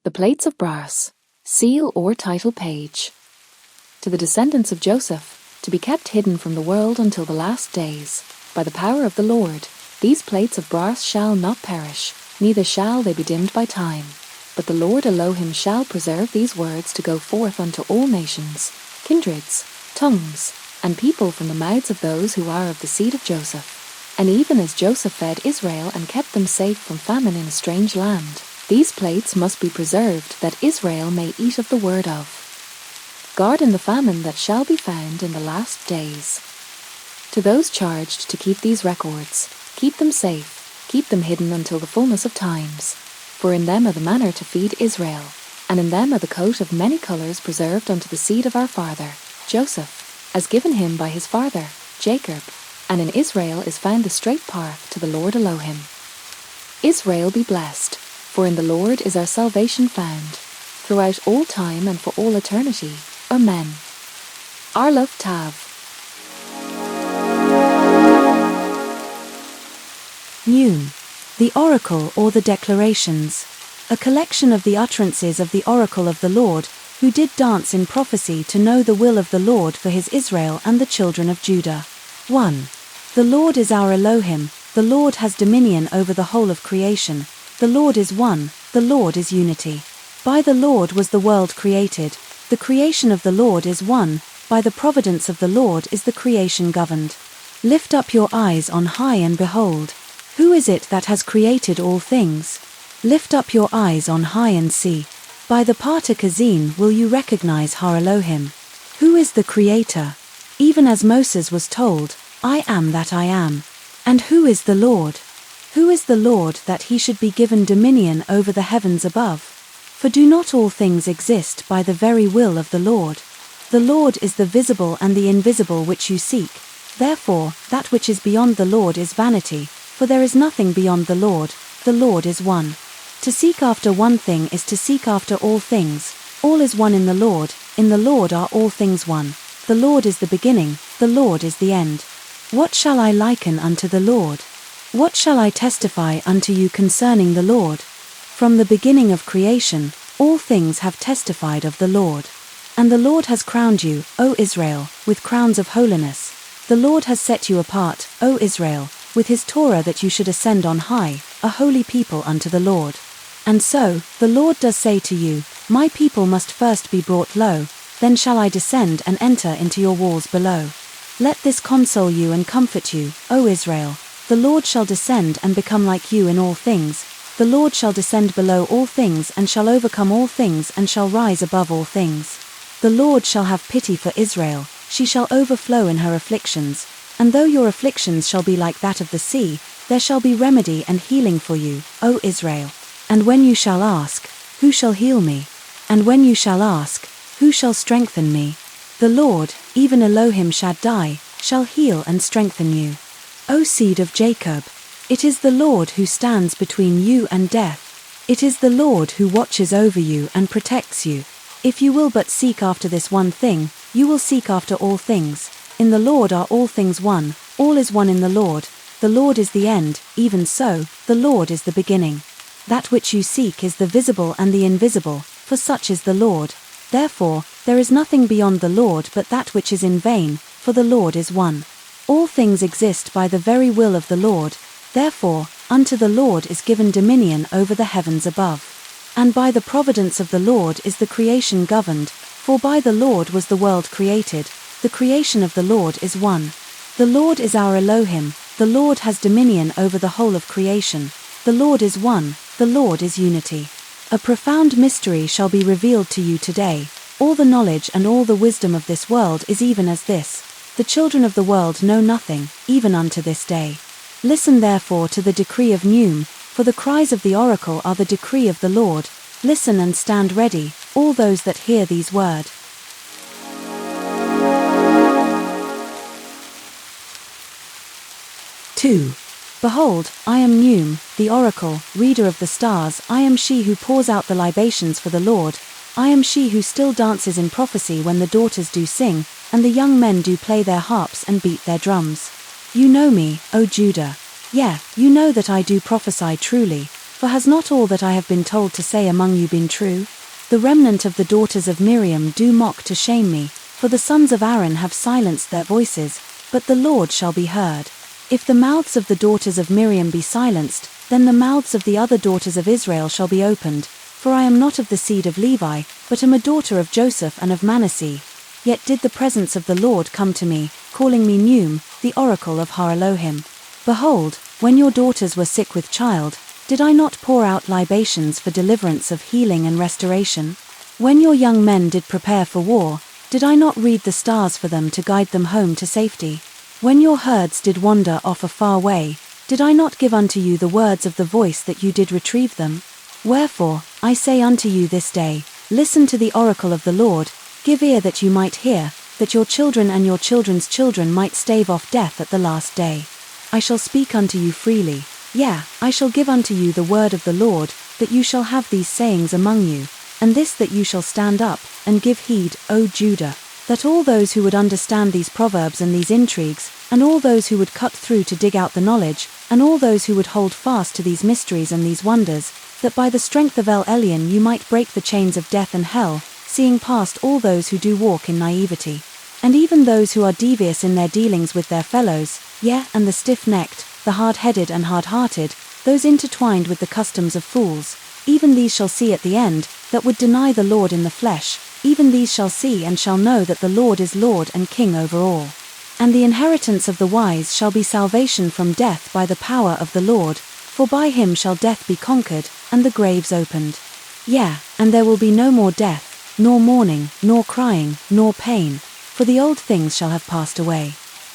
The plates of brass, seal or title page. To the descendants of Joseph, to be kept hidden from the world until the last days, by the power of the Lord, these plates of brass shall not perish, neither shall they be dimmed by time. But the Lord Elohim shall preserve these words to go forth unto all nations, kindreds, tongues, and people from the mouths of those who are of the seed of Joseph. And even as Joseph fed Israel and kept them safe from famine in a strange land, these plates must be preserved, that Israel may eat of the word of. Guard in the famine that shall be found in the last days. To those charged to keep these records, keep them safe, keep them hidden until the fullness of times. For in them are the manner to feed Israel, and in them are the coat of many colours preserved unto the seed of our father, Joseph, as given him by his father, Jacob. And in Israel is found the straight path to the Lord Elohim. Israel be blessed, for in the Lord is our salvation found, throughout all time and for all eternity. Amen. Aleph Tav. Neum, the Oracle or the Declarations, a collection of the utterances of the Oracle of the Lord, who did dance in prophecy to know the will of the Lord for his Israel and the children of Judah. 1. The Lord is our Elohim, the Lord has dominion over the whole of creation, the Lord is one, the Lord is unity. By the Lord was the world created, the creation of the Lord is one, by the providence of the Lord is the creation governed. Lift up your eyes on high and behold. Who is it that has created all things? Lift up your eyes on high and see. By the Partakazin will you recognize Har Elohim. Who is the Creator? Even as Moses was told, I am that I am. And who is the Lord? Who is the Lord that he should be given dominion over the heavens above? For do not all things exist by the very will of the Lord? The Lord is the visible and the invisible which you seek. Therefore, that which is beyond the Lord is vanity, for there is nothing beyond the Lord is one. To seek after one thing is to seek after all things. All is one in the Lord are all things one. The Lord is the beginning, the Lord is the end. What shall I liken unto the Lord? What shall I testify unto you concerning the Lord? From the beginning of creation, all things have testified of the Lord. And the Lord has crowned you, O Israel, with crowns of holiness. The Lord has set you apart, O Israel, with his Torah that you should ascend on high, a holy people unto the Lord. And so, the Lord does say to you, my people must first be brought low, then shall I descend and enter into your walls below. Let this console you and comfort you, O Israel. The Lord shall descend and become like you in all things. The Lord shall descend below all things and shall overcome all things and shall rise above all things. The Lord shall have pity for Israel, she shall overflow in her afflictions. And though your afflictions shall be like that of the sea, there shall be remedy and healing for you, O Israel. And when you shall ask, who shall heal me? And when you shall ask, who shall strengthen me? The Lord, even Elohim Shaddai, shall heal and strengthen you. O seed of Jacob, it is the Lord who stands between you and death. It is the Lord who watches over you and protects you. If you will but seek after this one thing, you will seek after all things. In the Lord are all things one, all is one in the Lord is the end, even so, the Lord is the beginning. That which you seek is the visible and the invisible, for such is the Lord. Therefore, there is nothing beyond the Lord but that which is in vain, for the Lord is one. All things exist by the very will of the Lord, therefore, unto the Lord is given dominion over the heavens above. And by the providence of the Lord is the creation governed, for by the Lord was the world created, the creation of the Lord is one. The Lord is our Elohim, the Lord has dominion over the whole of creation. The Lord is one, the Lord is unity. A profound mystery shall be revealed to you today. All the knowledge and all the wisdom of this world is even as this. The children of the world know nothing, even unto this day. Listen therefore to the decree of Neum, for the cries of the oracle are the decree of the Lord. Listen and stand ready, all those that hear these words. 2. Behold, I am Neum, the oracle, reader of the stars. I am she who pours out the libations for the Lord. I am she who still dances in prophecy when the daughters do sing, and the young men do play their harps and beat their drums. You know me, O Judah. Yeah, you know that I do prophesy truly. For has not all that I have been told to say among you been true? The remnant of the daughters of Miriam do mock to shame me, for the sons of Aaron have silenced their voices, but the Lord shall be heard. If the mouths of the daughters of Miriam be silenced, then the mouths of the other daughters of Israel shall be opened, for I am not of the seed of Levi, but am a daughter of Joseph and of Manasseh. Yet did the presence of the Lord come to me, calling me Neum, the oracle of Elohim. Behold, when your daughters were sick with child, did I not pour out libations for deliverance of healing and restoration? When your young men did prepare for war, did I not read the stars for them to guide them home to safety? When your herds did wander off a far way, did I not give unto you the words of the voice that you did retrieve them? Wherefore, I say unto you this day, listen to the oracle of the Lord, give ear that you might hear, that your children and your children's children might stave off death at the last day. I shall speak unto you freely, yea, I shall give unto you the word of the Lord, that you shall have these sayings among you, and this that you shall stand up, and give heed, O Judah, that all those who would understand these proverbs and these intrigues, and all those who would cut through to dig out the knowledge, and all those who would hold fast to these mysteries and these wonders, that by the strength of El Elyon you might break the chains of death and hell, seeing past all those who do walk in naivety. And even those who are devious in their dealings with their fellows, yea, and the stiff-necked, the hard-headed and hard-hearted, those intertwined with the customs of fools, even these shall see at the end, that would deny the Lord in the flesh, even these shall see and shall know that the Lord is Lord and King over all. And the inheritance of the wise shall be salvation from death by the power of the Lord, for by him shall death be conquered, and the graves opened. Yea, and there will be no more death, nor mourning, nor crying, nor pain, for the old things shall have passed away.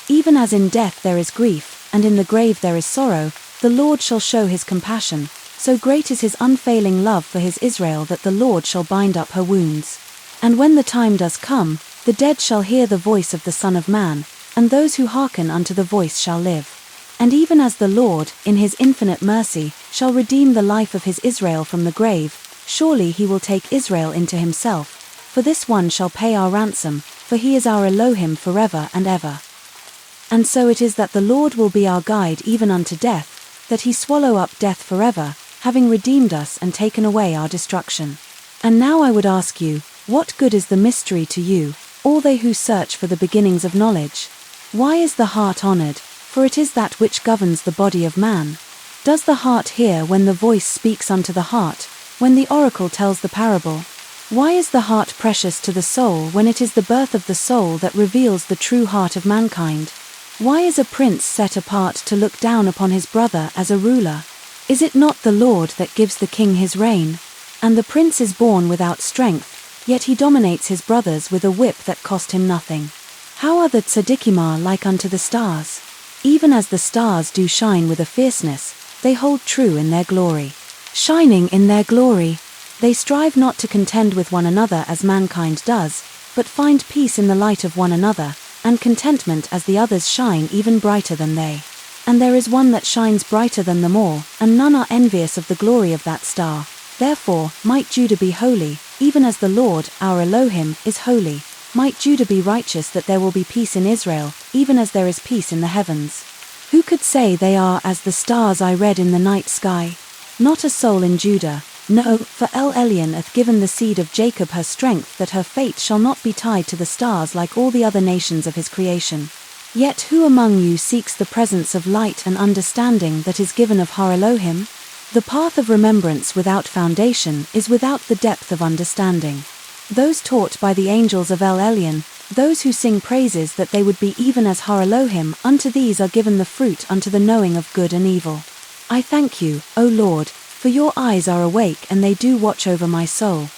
Even as in death there is grief, and in the grave there is sorrow, the Lord shall show his compassion, so great is his unfailing love for his Israel that the Lord shall bind up her wounds. And when the time does come, the dead shall hear the voice of the Son of Man, and those who hearken unto the voice shall live. And even as the Lord, in his infinite mercy, shall redeem the life of his Israel from the grave, surely he will take Israel into himself, for this one shall pay our ransom, for he is our Elohim forever and ever. And so it is that the Lord will be our guide even unto death, that he swallow up death forever, having redeemed us and taken away our destruction. And now I would ask you, what good is the mystery to you, all they who search for the beginnings of knowledge? Why is the heart honored? For it is that which governs the body of man. Does the heart hear when the voice speaks unto the heart, when the oracle tells the parable? Why is the heart precious to the soul when it is the birth of the soul that reveals the true heart of mankind? Why is a prince set apart to look down upon his brother as a ruler? Is it not the Lord that gives the king his reign? And the prince is born without strength, yet he dominates his brothers with a whip that cost him nothing. How are the tzaddikim like unto the stars? Even as the stars do shine with a fierceness, they hold true in their glory. Shining in their glory, they strive not to contend with one another as mankind does, but find peace in the light of one another, and contentment as the others shine even brighter than they. And there is one that shines brighter than them all, and none are envious of the glory of that star. Therefore, might Judah be holy, even as the Lord, our Elohim, is holy. Might Judah be righteous, that there will be peace in Israel, even as there is peace in the heavens. Who could say they are as the stars I read in the night sky? Not a soul in Judah. No, for El Elyon hath given the seed of Jacob her strength, that her fate shall not be tied to the stars like all the other nations of his creation. Yet who among you seeks the presence of light and understanding that is given of Har Elohim? The path of remembrance without foundation is without the depth of understanding. Those taught by the angels of El Elyon, those who sing praises that they would be even as Har Elohim, unto these are given the fruit unto the knowing of good and evil. I thank you, O Lord, for your eyes are awake and they do watch over my soul.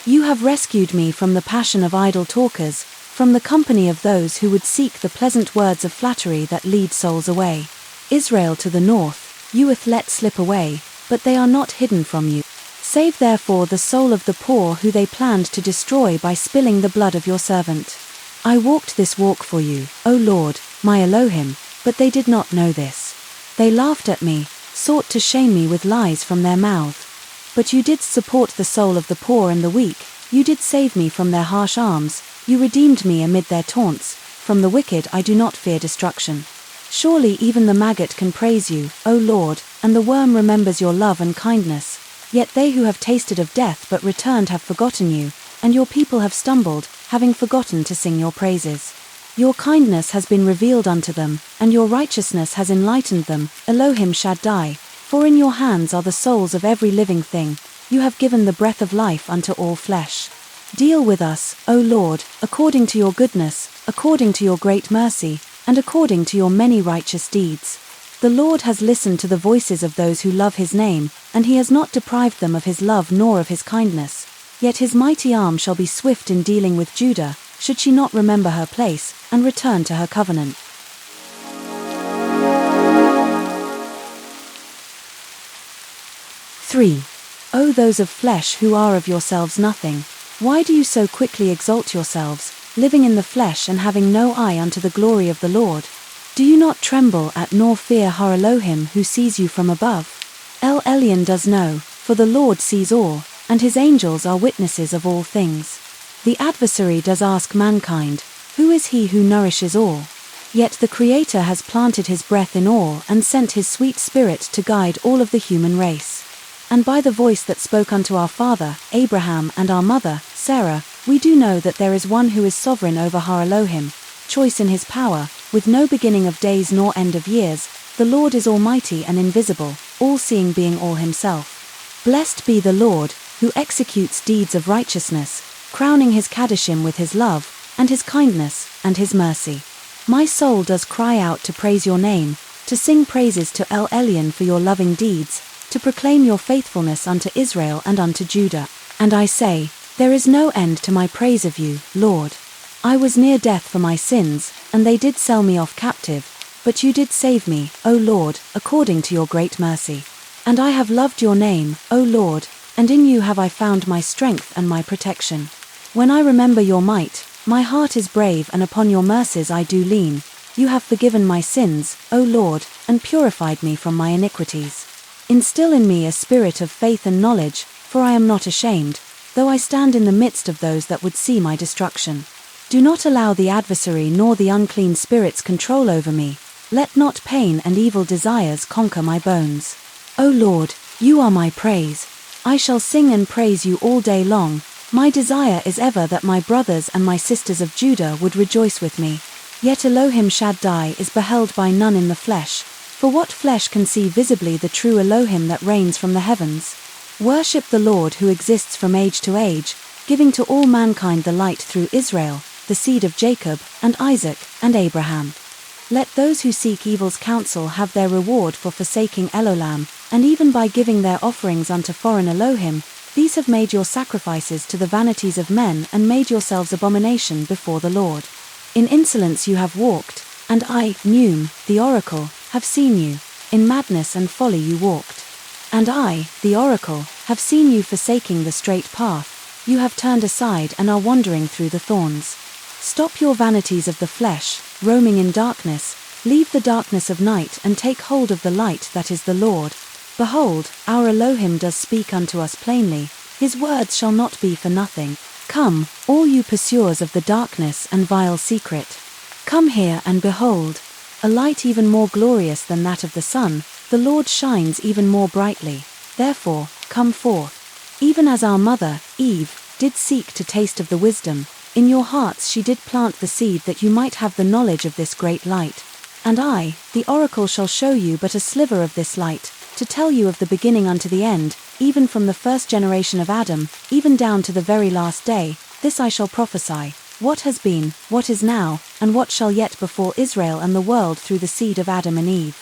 You have rescued me from the passion of idle talkers, from the company of those who would seek the pleasant words of flattery that lead souls away. Israel to the north, you hath let slip away, but they are not hidden from you. Save therefore the soul of the poor who they planned to destroy by spilling the blood of your servant. I walked this walk for you, O Lord, my Elohim, but they did not know this. They laughed at me, sought to shame me with lies from their mouth. But you did support the soul of the poor and the weak, you did save me from their harsh arms, you redeemed me amid their taunts, from the wicked I do not fear destruction. Surely even the maggot can praise you, O Lord, and the worm remembers your love and kindness. Yet they who have tasted of death but returned have forgotten you, and your people have stumbled, having forgotten to sing your praises. Your kindness has been revealed unto them, and your righteousness has enlightened them, Elohim Shaddai, for in your hands are the souls of every living thing. You have given the breath of life unto all flesh. Deal with us, O Lord, according to your goodness, according to your great mercy, and according to your many righteous deeds. The Lord has listened to the voices of those who love his name, and he has not deprived them of his love nor of his kindness. Yet his mighty arm shall be swift in dealing with Judah, should she not remember her place, and return to her covenant. 3. O those of flesh who are of yourselves nothing, why do you so quickly exalt yourselves, living in the flesh and having no eye unto the glory of the Lord? Do you not tremble at nor fear Har Elohim who sees you from above? El Elyon does know, for the Lord sees all, and his angels are witnesses of all things. The adversary does ask mankind, who is he who nourishes all? Yet the Creator has planted his breath in all and sent his sweet spirit to guide all of the human race. And by the voice that spoke unto our father, Abraham, and our mother, Sarah, we do know that there is one who is sovereign over Har Elohim, choice in his power, with no beginning of days nor end of years. The Lord is almighty and invisible, all-seeing being all himself. Blessed be the Lord, who executes deeds of righteousness, crowning his Kaddishim with his love, and his kindness, and his mercy. My soul does cry out to praise your name, to sing praises to El Elyon for your loving deeds, to proclaim your faithfulness unto Israel and unto Judah. And I say, there is no end to my praise of you, Lord. I was near death for my sins, and they did sell me off captive, but you did save me, O Lord, according to your great mercy. And I have loved your name, O Lord, and in you have I found my strength and my protection. When I remember your might, my heart is brave, and upon your mercies I do lean. You have forgiven my sins, O Lord, and purified me from my iniquities. Instill in me a spirit of faith and knowledge, for I am not ashamed, though I stand in the midst of those that would see my destruction. Do not allow the adversary nor the unclean spirits control over me. Let not pain and evil desires conquer my bones. O Lord, you are my praise. I shall sing and praise you all day long. My desire is ever that my brothers and my sisters of Judah would rejoice with me. Yet Elohim Shaddai is beheld by none in the flesh. For what flesh can see visibly the true Elohim that reigns from the heavens? Worship the Lord who exists from age to age, giving to all mankind the light through Israel, the seed of Jacob, and Isaac, and Abraham. Let those who seek evil's counsel have their reward for forsaking Elolam, and even by giving their offerings unto foreign Elohim, these have made your sacrifices to the vanities of men and made yourselves abomination before the Lord. In insolence you have walked, and I, Neum, the Oracle, have seen you. In madness and folly you walked. And I, the Oracle, have seen you forsaking the straight path. You have turned aside and are wandering through the thorns. Stop your vanities of the flesh, roaming in darkness. Leave the darkness of night and take hold of the light that is the Lord. Behold, our Elohim does speak unto us plainly. His words shall not be for nothing. Come, all you pursuers of the darkness and vile secret. Come here and behold. A light even more glorious than that of the sun, the Lord shines even more brightly. Therefore, come forth. Even as our mother, Eve, did seek to taste of the wisdom, in your hearts she did plant the seed that you might have the knowledge of this great light. And I, the Oracle, shall show you but a sliver of this light, to tell you of the beginning unto the end, even from the first generation of Adam, even down to the very last day. This I shall prophesy. What has been, what is now, and what shall yet befall Israel and the world through the seed of Adam and Eve.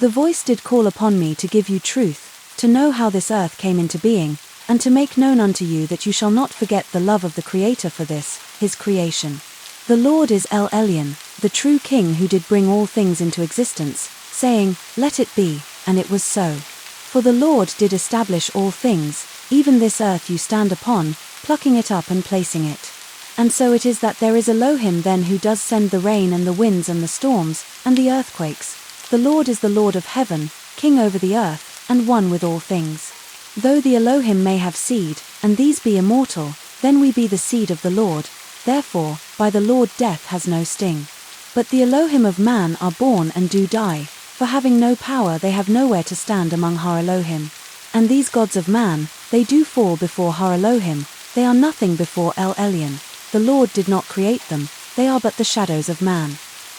The voice did call upon me to give you truth, to know how this earth came into being, and to make known unto you that you shall not forget the love of the Creator for this, his creation. The Lord is El Elyon, the true King who did bring all things into existence, saying, Let it be, and it was so. For the Lord did establish all things, even this earth you stand upon, plucking it up and placing it. And so it is that there is Elohim then who does send the rain and the winds and the storms, and the earthquakes. The Lord is the Lord of heaven, King over the earth, and one with all things. Though the Elohim may have seed, and these be immortal, then we be the seed of the Lord. Therefore, by the Lord death has no sting. But the Elohim of man are born and do die, for having no power they have nowhere to stand among Har Elohim. And these gods of man, they do fall before Har Elohim, they are nothing before El Elyon. The Lord did not create them, they are but the shadows of man.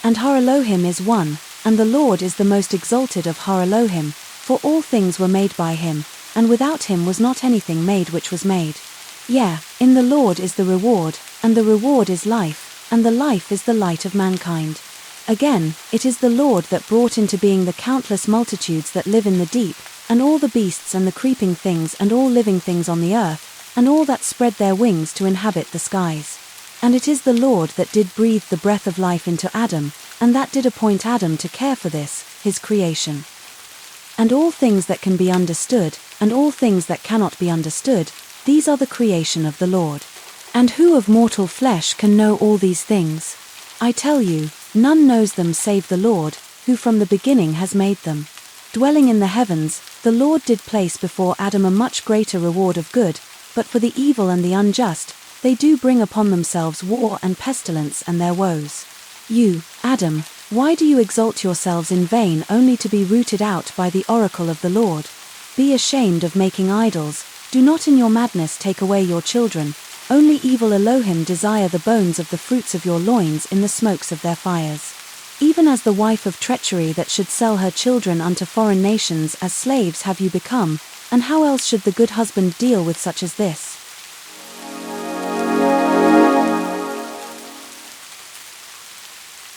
And Har Elohim is one, and the Lord is the most exalted of Har Elohim, for all things were made by him, and without him was not anything made which was made. Yea, in the Lord is the reward, and the reward is life, and the life is the light of mankind. Again, it is the Lord that brought into being the countless multitudes that live in the deep, and all the beasts and the creeping things and all living things on the earth, and all that spread their wings to inhabit the skies. And it is the Lord that did breathe the breath of life into Adam, and that did appoint Adam to care for this, his creation. And all things that can be understood, and all things that cannot be understood, these are the creation of the Lord. And who of mortal flesh can know all these things? I tell you, none knows them save the Lord, who from the beginning has made them. Dwelling in the heavens, the Lord did place before Adam a much greater reward of good, but for the evil and the unjust, they do bring upon themselves war and pestilence and their woes. You, Adam, why do you exalt yourselves in vain only to be rooted out by the oracle of the Lord? Be ashamed of making idols, do not in your madness take away your children, only evil Elohim desire the bones of the fruits of your loins in the smokes of their fires. Even as the wife of treachery that should sell her children unto foreign nations as slaves have you become, and how else should the good husband deal with such as this?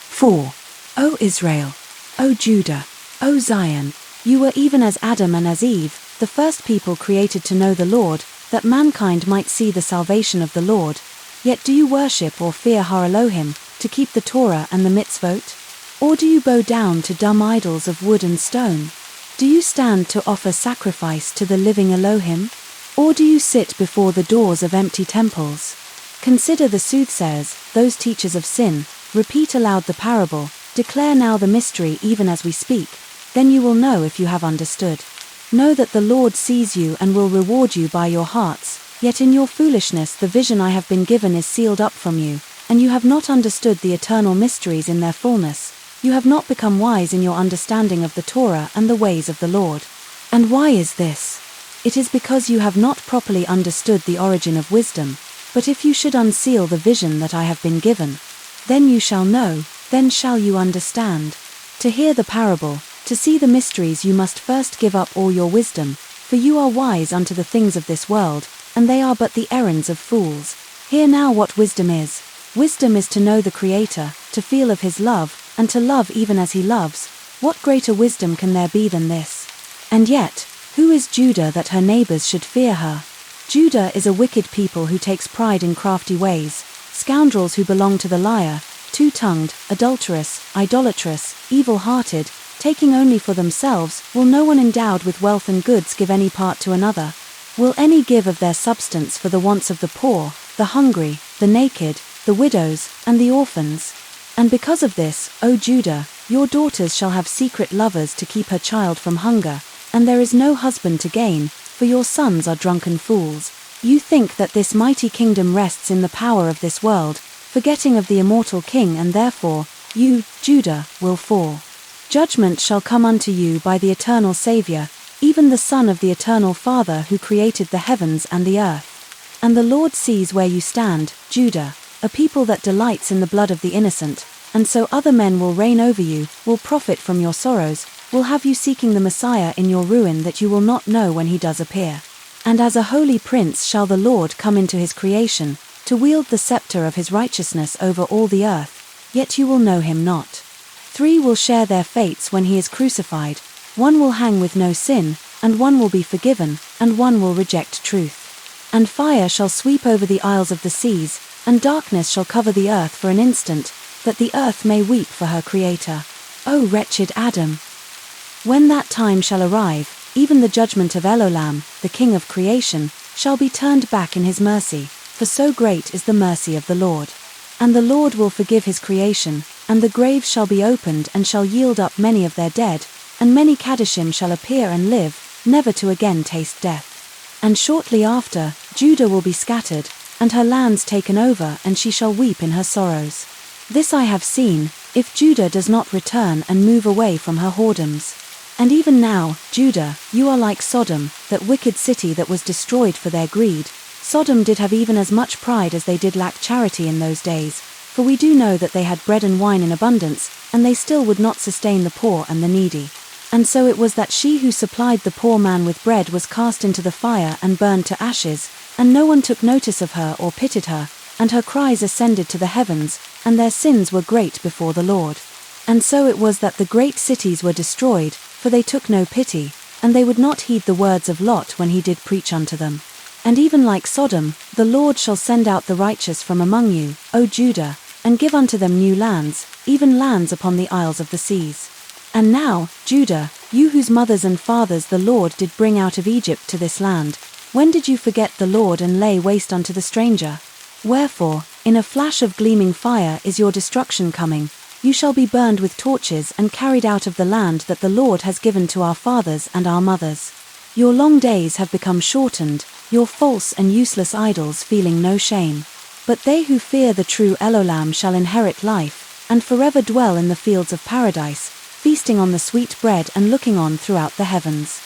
4. O Israel, O Judah, O Zayin, you were even as Adam and as Eve, the first people created to know the Lord, that mankind might see the salvation of the Lord. Yet do you worship or fear Har Elohim, to keep the Torah and the mitzvot? Or do you bow down to dumb idols of wood and stone? Do you stand to offer sacrifice to the living Elohim? Or do you sit before the doors of empty temples? Consider the soothsayers, those teachers of sin, repeat aloud the parable, declare now the mystery even as we speak, then you will know if you have understood. Know that the Lord sees you and will reward you by your hearts, yet in your foolishness the vision I have been given is sealed up from you, and you have not understood the eternal mysteries in their fullness. You have not become wise in your understanding of the Torah and the ways of the Lord. And why is this? It is because you have not properly understood the origin of wisdom. But if you should unseal the vision that I have been given, then you shall know, then shall you understand. To hear the parable, to see the mysteries you must first give up all your wisdom, for you are wise unto the things of this world, and they are but the errands of fools. Hear now what wisdom is. Wisdom is to know the Creator, to feel of his love, and to love even as he loves. What greater wisdom can there be than this? And yet, who is Judah that her neighbors should fear her? Judah is a wicked people who takes pride in crafty ways, scoundrels who belong to the liar, two-tongued, adulterous, idolatrous, evil-hearted, taking only for themselves. Will no one endowed with wealth and goods give any part to another? Will any give of their substance for the wants of the poor, the hungry, the naked, the widows, and the orphans? And because of this, O Judah, your daughters shall have secret lovers to keep her child from hunger, and there is no husband to gain, for your sons are drunken fools. You think that this mighty kingdom rests in the power of this world, forgetting of the immortal king, and therefore, you, Judah, will fall. Judgment shall come unto you by the eternal Saviour, even the Son of the eternal Father who created the heavens and the earth. And the Lord sees where you stand, Judah, a people that delights in the blood of the innocent, and so other men will reign over you, will profit from your sorrows, will have you seeking the Messiah in your ruin that you will not know when he does appear. And as a holy prince shall the Lord come into his creation, to wield the scepter of his righteousness over all the earth, yet you will know him not. 3 will share their fates when he is crucified, 1 will hang with no sin, and 1 will be forgiven, and 1 will reject truth. And fire shall sweep over the isles of the seas, and darkness shall cover the earth for an instant, that the earth may weep for her Creator. O wretched Adam! When that time shall arrive, even the judgment of Elolam, the King of creation, shall be turned back in his mercy, for so great is the mercy of the Lord. And the Lord will forgive his creation, and the graves shall be opened and shall yield up many of their dead, and many Kadishim shall appear and live, never to again taste death. And shortly after, Judah will be scattered, and her lands taken over, and she shall weep in her sorrows. This I have seen, if Judah does not return and move away from her whoredoms. And even now, Judah, you are like Sodom, that wicked city that was destroyed for their greed. Sodom did have even as much pride as they did lack charity in those days, for we do know that they had bread and wine in abundance, and they still would not sustain the poor and the needy. And so it was that she who supplied the poor man with bread was cast into the fire and burned to ashes, and no one took notice of her or pitied her, and her cries ascended to the heavens, and their sins were great before the Lord. And so it was that the great cities were destroyed, for they took no pity, and they would not heed the words of Lot when he did preach unto them. And even like Sodom, the Lord shall send out the righteous from among you, O Judah, and give unto them new lands, even lands upon the isles of the seas. And now, Judah, you whose mothers and fathers the Lord did bring out of Egypt to this land, when did you forget the Lord and lay waste unto the stranger? Wherefore, in a flash of gleaming fire is your destruction coming. You shall be burned with torches and carried out of the land that the Lord has given to our fathers and our mothers. Your long days have become shortened, your false and useless idols feeling no shame. But they who fear the true Elolam shall inherit life, and forever dwell in the fields of paradise, feasting on the sweet bread and looking on throughout the heavens.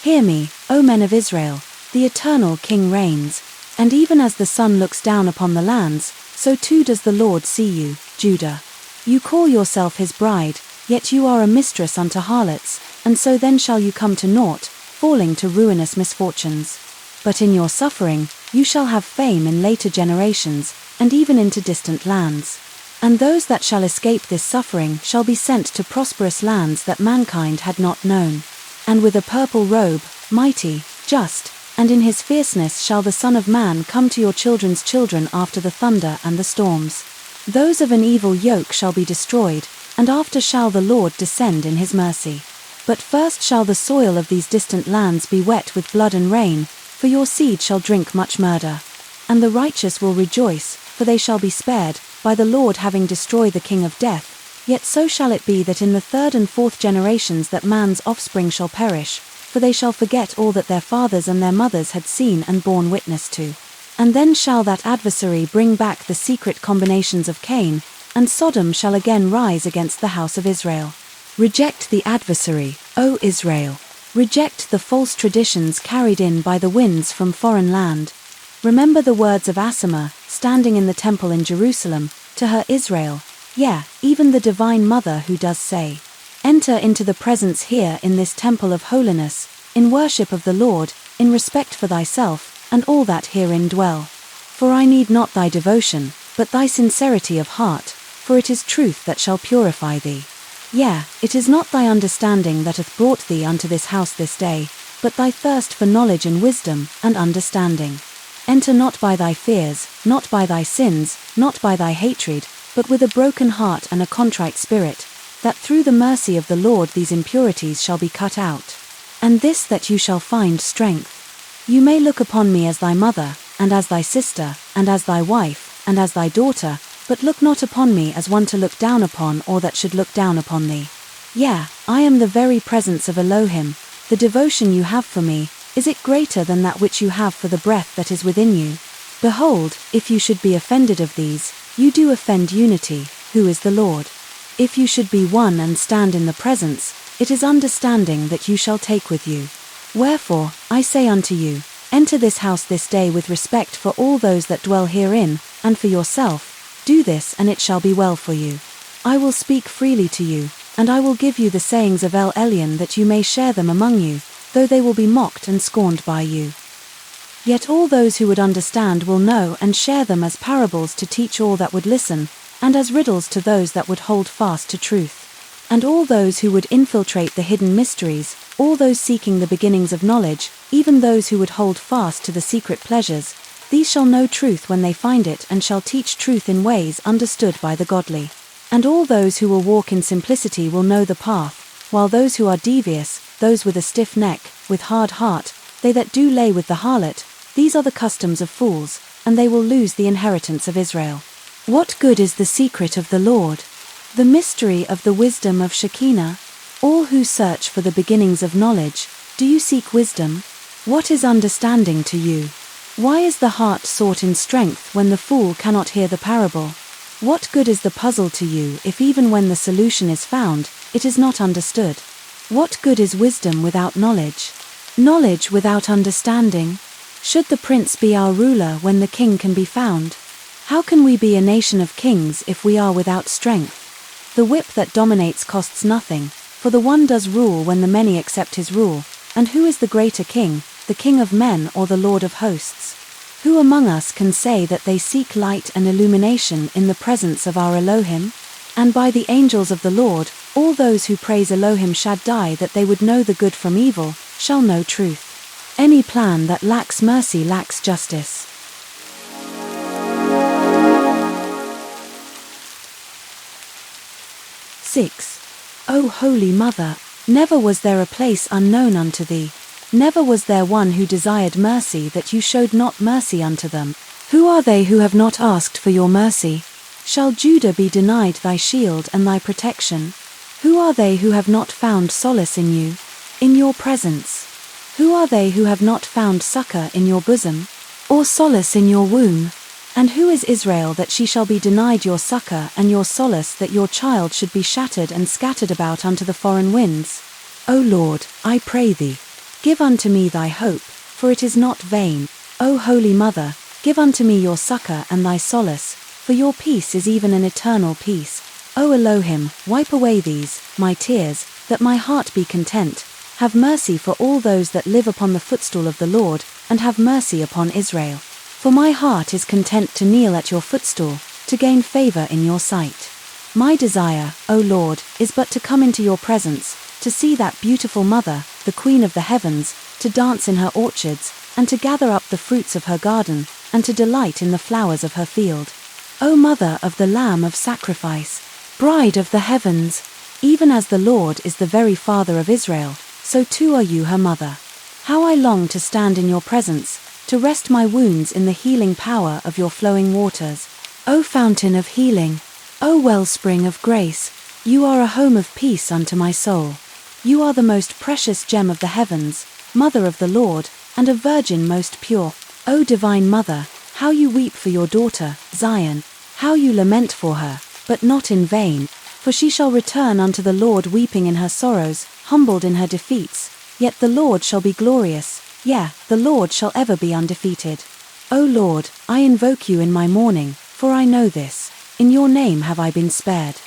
Hear me, O men of Israel, the eternal King reigns, and even as the sun looks down upon the lands, so too does the Lord see you, Judah. You call yourself his bride, yet you are a mistress unto harlots, and so then shall you come to naught, falling to ruinous misfortunes. But in your suffering, you shall have fame in later generations, and even into distant lands. And those that shall escape this suffering shall be sent to prosperous lands that mankind had not known. And with a purple robe, mighty, just, and in his fierceness shall the Son of Man come to your children's children after the thunder and the storms. Those of an evil yoke shall be destroyed, and after shall the Lord descend in his mercy. But first shall the soil of these distant lands be wet with blood and rain, for your seed shall drink much murder. And the righteous will rejoice, for they shall be spared, by the Lord having destroyed the king of death. Yet so shall it be that in the third and fourth generations that man's offspring shall perish, for they shall forget all that their fathers and their mothers had seen and borne witness to. And then shall that adversary bring back the secret combinations of Cain, and Sodom shall again rise against the house of Israel. Reject the adversary, O Israel. Reject the false traditions carried in by the winds from foreign land. Remember the words of Asimah, standing in the temple in Jerusalem, to her Israel, even the divine mother who does say, enter into the presence here in this temple of holiness, in worship of the Lord, in respect for thyself, and all that herein dwell. For I need not thy devotion, but thy sincerity of heart, for it is truth that shall purify thee. It is not thy understanding that hath brought thee unto this house this day, but thy thirst for knowledge and wisdom, and understanding. Enter not by thy fears, not by thy sins, not by thy hatred, but with a broken heart and a contrite spirit, that through the mercy of the Lord these impurities shall be cut out. And this that you shall find strength. You may look upon me as thy mother, and as thy sister, and as thy wife, and as thy daughter, but look not upon me as one to look down upon or that should look down upon thee. I am the very presence of Elohim. The devotion you have for me, is it greater than that which you have for the breath that is within you? Behold, if you should be offended of these, you do offend unity, who is the Lord. If you should be one and stand in the presence, it is understanding that you shall take with you. Wherefore, I say unto you, enter this house this day with respect for all those that dwell herein, and for yourself. Do this and it shall be well for you. I will speak freely to you, and I will give you the sayings of El Elyon that you may share them among you, though they will be mocked and scorned by you. Yet all those who would understand will know and share them as parables to teach all that would listen, and as riddles to those that would hold fast to truth. And all those who would infiltrate the hidden mysteries, all those seeking the beginnings of knowledge, even those who would hold fast to the secret pleasures, these shall know truth when they find it and shall teach truth in ways understood by the godly. And all those who will walk in simplicity will know the path, while those who are devious, those with a stiff neck, with hard heart, they that do lay with the harlot, these are the customs of fools, and they will lose the inheritance of Israel. What good is the secret of the Lord? The mystery of the wisdom of Shekinah? All who search for the beginnings of knowledge, do you seek wisdom? What is understanding to you? Why is the heart sought in strength when the fool cannot hear the parable? What good is the puzzle to you if even when the solution is found, it is not understood? What good is wisdom without knowledge? Knowledge without understanding? Should the prince be our ruler when the king can be found? How can we be a nation of kings if we are without strength? The whip that dominates costs nothing, for the one does rule when the many accept his rule. And who is the greater king, the king of men or the Lord of hosts? Who among us can say that they seek light and illumination in the presence of our Elohim? And by the angels of the Lord, all those who praise Elohim Shaddai that they would know the good from evil, shall know truth. Any plan that lacks mercy lacks justice. Six. O Holy Mother, never was there a place unknown unto thee. Never was there one who desired mercy that you showed not mercy unto them. Who are they who have not asked for your mercy? Shall Judah be denied thy shield and thy protection? Who are they who have not found solace in you, in your presence? Who are they who have not found succor in your bosom, or solace in your womb? And who is Israel that she shall be denied your succor and your solace, that your child should be shattered and scattered about unto the foreign winds? O Lord, I pray thee, give unto me thy hope, for it is not vain. O Holy Mother, give unto me your succor and thy solace, for your peace is even an eternal peace. O Elohim, wipe away these, my tears, that my heart be content. Have mercy for all those that live upon the footstool of the Lord, and have mercy upon Israel. For my heart is content to kneel at your footstool, to gain favor in your sight. My desire, O Lord, is but to come into your presence, to see that beautiful mother, the queen of the heavens, to dance in her orchards, and to gather up the fruits of her garden, and to delight in the flowers of her field. O Mother of the Lamb of sacrifice, Bride of the heavens, even as the Lord is the very Father of Israel, so too are you her mother. How I long to stand in your presence, to rest my wounds in the healing power of your flowing waters. O fountain of healing, O wellspring of grace, you are a home of peace unto my soul. You are the most precious gem of the heavens, Mother of the Lord, and a virgin most pure. O divine Mother, how you weep for your daughter, Zayin, how you lament for her, but not in vain, for she shall return unto the Lord weeping in her sorrows, humbled in her defeats, yet the Lord shall be glorious, yea, the Lord shall ever be undefeated. O Lord, I invoke you in my mourning, for I know this, in your name have I been spared.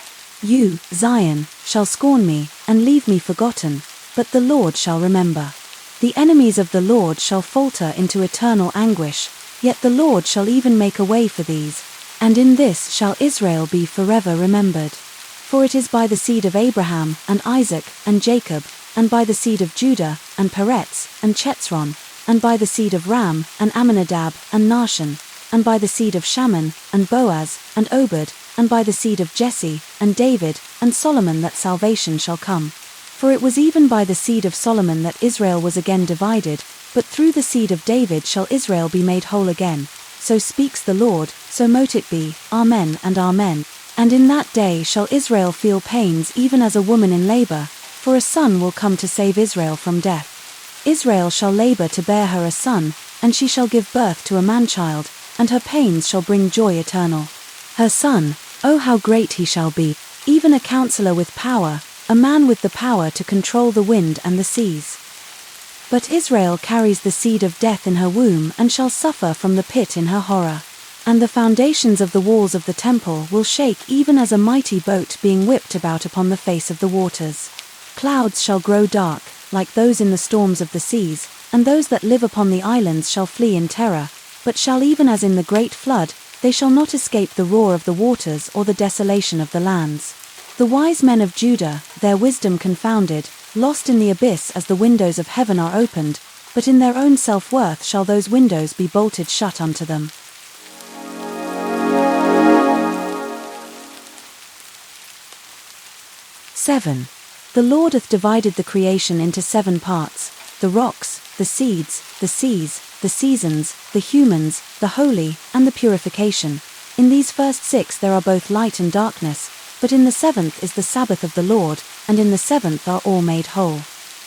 You, Zayin, shall scorn me, and leave me forgotten, but the Lord shall remember. The enemies of the Lord shall falter into eternal anguish, yet the Lord shall even make a way for these, and in this shall Israel be forever remembered. For it is by the seed of Abraham, and Isaac, and Jacob, and by the seed of Judah, and Peretz, and Chetzron, and by the seed of Ram, and Amminadab, and Nahshon, and by the seed of Shammon, and Boaz, and Obed, and by the seed of Jesse, and David, and Solomon that salvation shall come. For it was even by the seed of Solomon that Israel was again divided, but through the seed of David shall Israel be made whole again. So speaks the Lord, so mote it be, Amen and Amen. And in that day shall Israel feel pains even as a woman in labor, for a son will come to save Israel from death. Israel shall labor to bear her a son, and she shall give birth to a man-child, and her pains shall bring joy eternal. Her son, oh how great he shall be, even a counselor with power, a man with the power to control the wind and the seas. But Israel carries the seed of death in her womb and shall suffer from the pit in her horror. And the foundations of the walls of the temple will shake even as a mighty boat being whipped about upon the face of the waters. Clouds shall grow dark, like those in the storms of the seas, and those that live upon the islands shall flee in terror, but shall even as in the great flood, they shall not escape the roar of the waters or the desolation of the lands. The wise men of Judah, their wisdom confounded, lost in the abyss as the windows of heaven are opened, but in their own self-worth shall those windows be bolted shut unto them. Seven. The Lord hath divided the creation into 7 parts, the rocks, the seeds, the seas, the seasons, the humans, the holy, and the purification. In these first 6 there are both light and darkness, but in the 7th is the Sabbath of the Lord, and in the 7th are all made whole.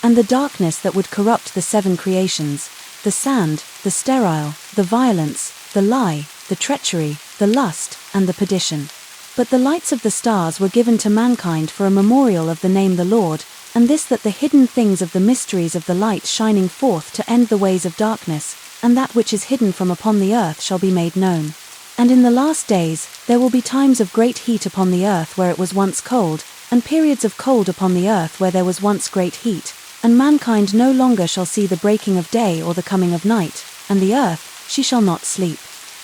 And the darkness that would corrupt the 7 creations, the sand, the sterile, the violence, the lie, the treachery, the lust, and the perdition. But the lights of the stars were given to mankind for a memorial of the name the Lord, and this that the hidden things of the mysteries of the light shining forth to end the ways of darkness, and that which is hidden from upon the earth shall be made known. And in the last days there will be times of great heat upon the earth where it was once cold, and periods of cold upon the earth where there was once great heat, and mankind no longer shall see the breaking of day or the coming of night, and the earth, she shall not sleep.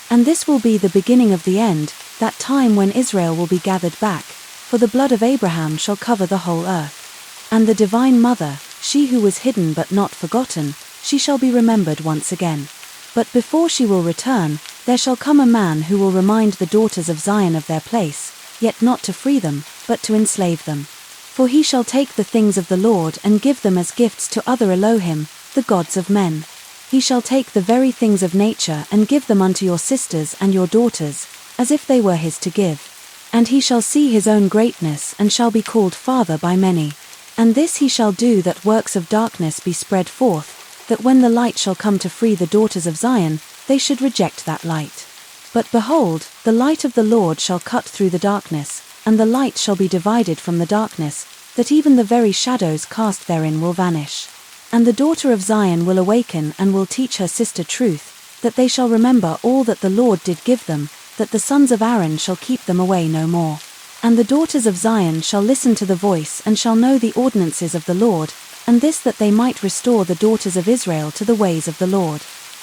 And this will be the beginning of the end, that time when Israel will be gathered back, for the blood of Abraham shall cover the whole earth. And the divine mother, she who was hidden but not forgotten, she shall be remembered once again. But before she will return, there shall come a man who will remind the daughters of Zion of their place, yet not to free them, but to enslave them. For he shall take the things of the Lord and give them as gifts to other Elohim, the gods of men. He shall take the very things of nature and give them unto your sisters and your daughters, as if they were his to give. And he shall see his own greatness and shall be called Father by many. And this he shall do that works of darkness be spread forth, that when the light shall come to free the daughters of Zion, they should reject that light. But behold, the light of the Lord shall cut through the darkness, and the light shall be divided from the darkness, that even the very shadows cast therein will vanish. And the daughter of Zion will awaken and will teach her sister truth, that they shall remember all that the Lord did give them, that the sons of Aaron shall keep them away no more. And the daughters of Zion shall listen to the voice and shall know the ordinances of the Lord, and this that they might restore the daughters of Israel to the ways of the Lord.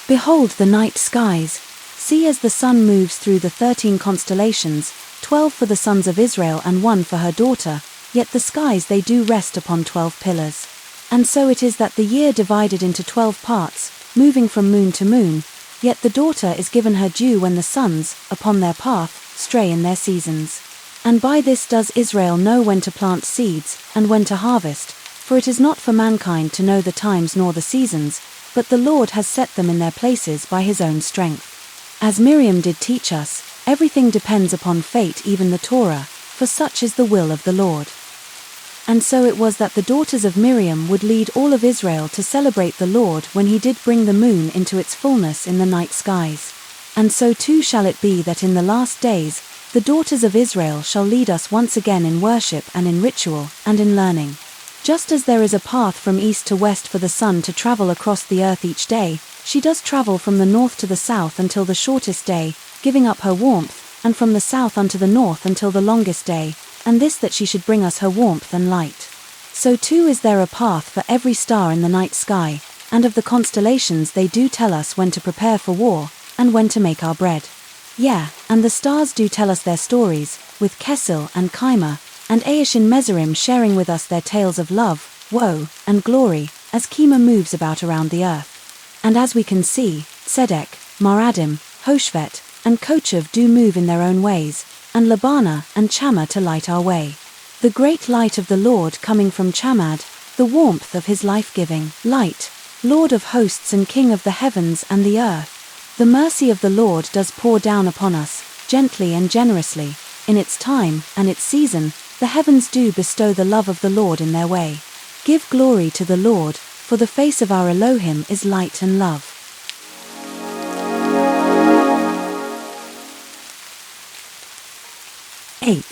Behold the night skies. See as the sun moves through the 13 constellations, 12 for the sons of Israel and 1 for her daughter, yet the skies they do rest upon 12 pillars. And so it is that the year divided into 12 parts, moving from moon to moon, yet the daughter is given her due when the sons, upon their path, stray in their seasons. And by this does Israel know when to plant seeds, and when to harvest, for it is not for mankind to know the times nor the seasons, but the Lord has set them in their places by his own strength. As Miriam did teach us, everything depends upon fate, even the Torah, for such is the will of the Lord. And so it was that the daughters of Miriam would lead all of Israel to celebrate the Lord when he did bring the moon into its fullness in the night skies. And so too shall it be that in the last days, the daughters of Israel shall lead us once again in worship and in ritual and in learning. Just as there is a path from east to west for the sun to travel across the earth each day, she does travel from the north to the south until the shortest day, giving up her warmth, and from the south unto the north until the longest day, and this that she should bring us her warmth and light. So too is there a path for every star in the night sky, and of the constellations they do tell us when to prepare for war, and when to make our bread. Yea, and the stars do tell us their stories, with Kesil and Kaima, and Aish in Mezarim sharing with us their tales of love, woe, and glory, as Kima moves about around the earth. And as we can see, Tzedek, Maradim, Hoshvet, and Kochav do move in their own ways, and Labana and Chama to light our way. The great light of the Lord coming from Chamad, the warmth of his life-giving light, Lord of hosts and King of the heavens and the earth. The mercy of the Lord does pour down upon us, gently and generously, in its time and its season, the heavens do bestow the love of the Lord in their way. Give glory to the Lord, for the face of our Elohim is light and love. (8)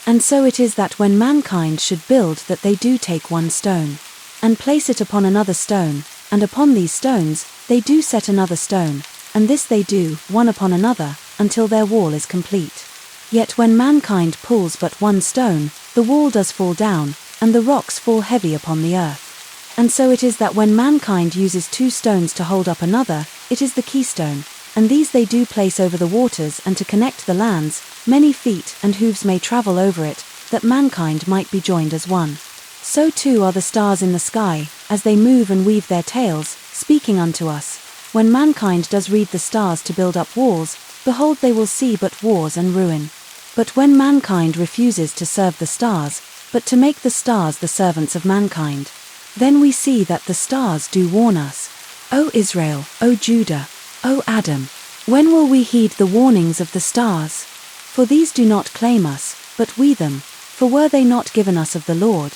And so it is that when mankind should build that they do take one stone, and place it upon another stone, and upon these stones they do set another stone, and this they do, one upon another, until their wall is complete. Yet when mankind pulls but one stone, the wall does fall down, and the rocks fall heavy upon the earth. And so it is that when mankind uses 2 stones to hold up another, it is the keystone, and these they do place over the waters and to connect the lands, many feet and hooves may travel over it, that mankind might be joined as one. So too are the stars in the sky, as they move and weave their tails, speaking unto us. When mankind does read the stars to build up walls, behold they will see but wars and ruin. But when mankind refuses to serve the stars, but to make the stars the servants of mankind, then we see that the stars do warn us. O Israel, O Judah, O Adam, when will we heed the warnings of the stars? For these do not claim us, but we them, for were they not given us of the Lord?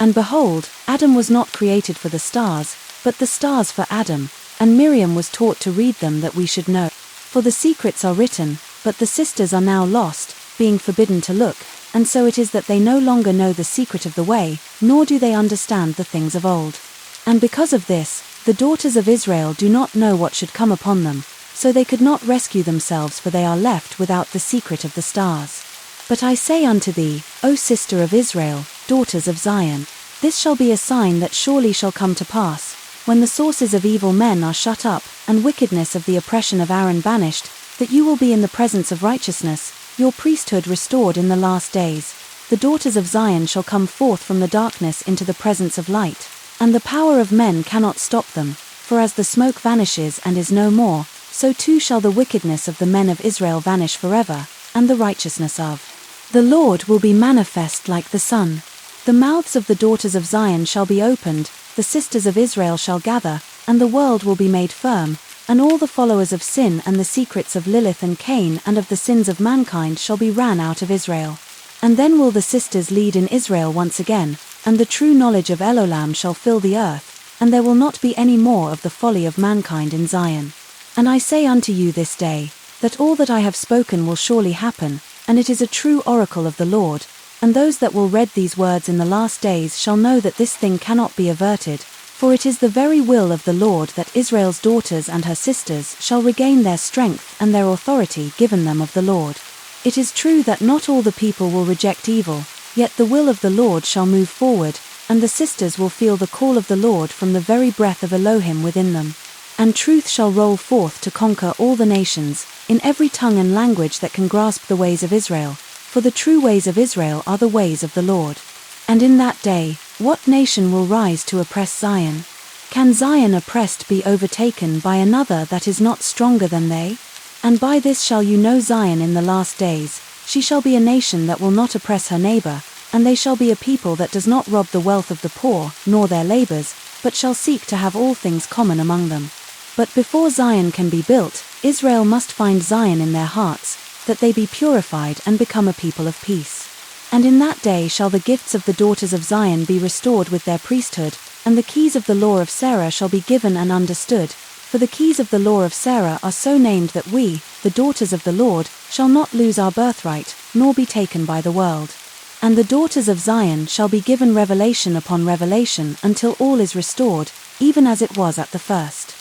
And behold, Adam was not created for the stars, but the stars for Adam, and Miriam was taught to read them that we should know. For the secrets are written, but the sisters are now lost, being forbidden to look, and so it is that they no longer know the secret of the way, nor do they understand the things of old. And because of this, the daughters of Israel do not know what should come upon them, so they could not rescue themselves, for they are left without the secret of the stars. But I say unto thee, O sister of Israel, daughters of Zion, this shall be a sign that surely shall come to pass, when the sources of evil men are shut up, and wickedness of the oppression of Aaron banished, that you will be in the presence of righteousness, your priesthood restored in the last days. The daughters of Zion shall come forth from the darkness into the presence of light, and the power of men cannot stop them, for as the smoke vanishes and is no more, so too shall the wickedness of the men of Israel vanish forever, and the righteousness of the Lord will be manifest like the sun. The mouths of the daughters of Zion shall be opened, the sisters of Israel shall gather, and the world will be made firm, and all the followers of sin and the secrets of Lilith and Cain and of the sins of mankind shall be ran out of Israel. And then will the sisters lead in Israel once again, and the true knowledge of Elolam shall fill the earth, and there will not be any more of the folly of mankind in Zion. And I say unto you this day, that all that I have spoken will surely happen, and it is a true oracle of the Lord, and those that will read these words in the last days shall know that this thing cannot be averted, for it is the very will of the Lord that Israel's daughters and her sisters shall regain their strength and their authority given them of the Lord. It is true that not all the people will reject evil, yet the will of the Lord shall move forward, and the sisters will feel the call of the Lord from the very breath of Elohim within them. And truth shall roll forth to conquer all the nations, in every tongue and language that can grasp the ways of Israel, for the true ways of Israel are the ways of the Lord. And in that day, what nation will rise to oppress Zion? Can Zion oppressed be overtaken by another that is not stronger than they? And by this shall you know Zion in the last days, she shall be a nation that will not oppress her neighbor, and they shall be a people that does not rob the wealth of the poor, nor their labors, but shall seek to have all things common among them. But before Zion can be built, Israel must find Zion in their hearts, that they be purified and become a people of peace. And in that day shall the gifts of the daughters of Zion be restored with their priesthood, and the keys of the law of Sarah shall be given and understood, for the keys of the law of Sarah are so named that we, the daughters of the Lord, shall not lose our birthright, nor be taken by the world. And the daughters of Zion shall be given revelation upon revelation until all is restored, even as it was at the first.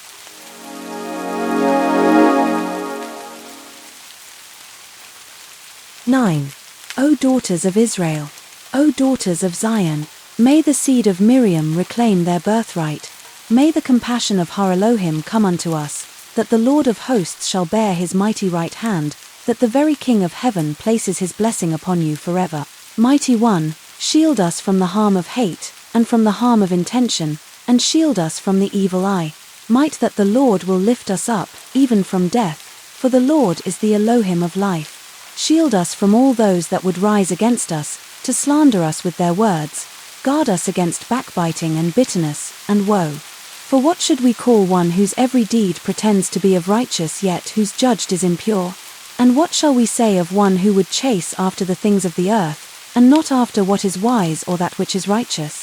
(9) O daughters of Israel, O daughters of Zion, may the seed of Miriam reclaim their birthright. May the compassion of her Elohim come unto us, that the Lord of hosts shall bear his mighty right hand, that the very King of heaven places his blessing upon you forever. Mighty One, shield us from the harm of hate, and from the harm of intention, and shield us from the evil eye. Might that the Lord will lift us up, even from death, for the Lord is the Elohim of life. Shield us from all those that would rise against us, to slander us with their words. Guard us against backbiting and bitterness, and woe. For what should we call one whose every deed pretends to be of righteous yet whose judged is impure? And what shall we say of one who would chase after the things of the earth, and not after what is wise or that which is righteous?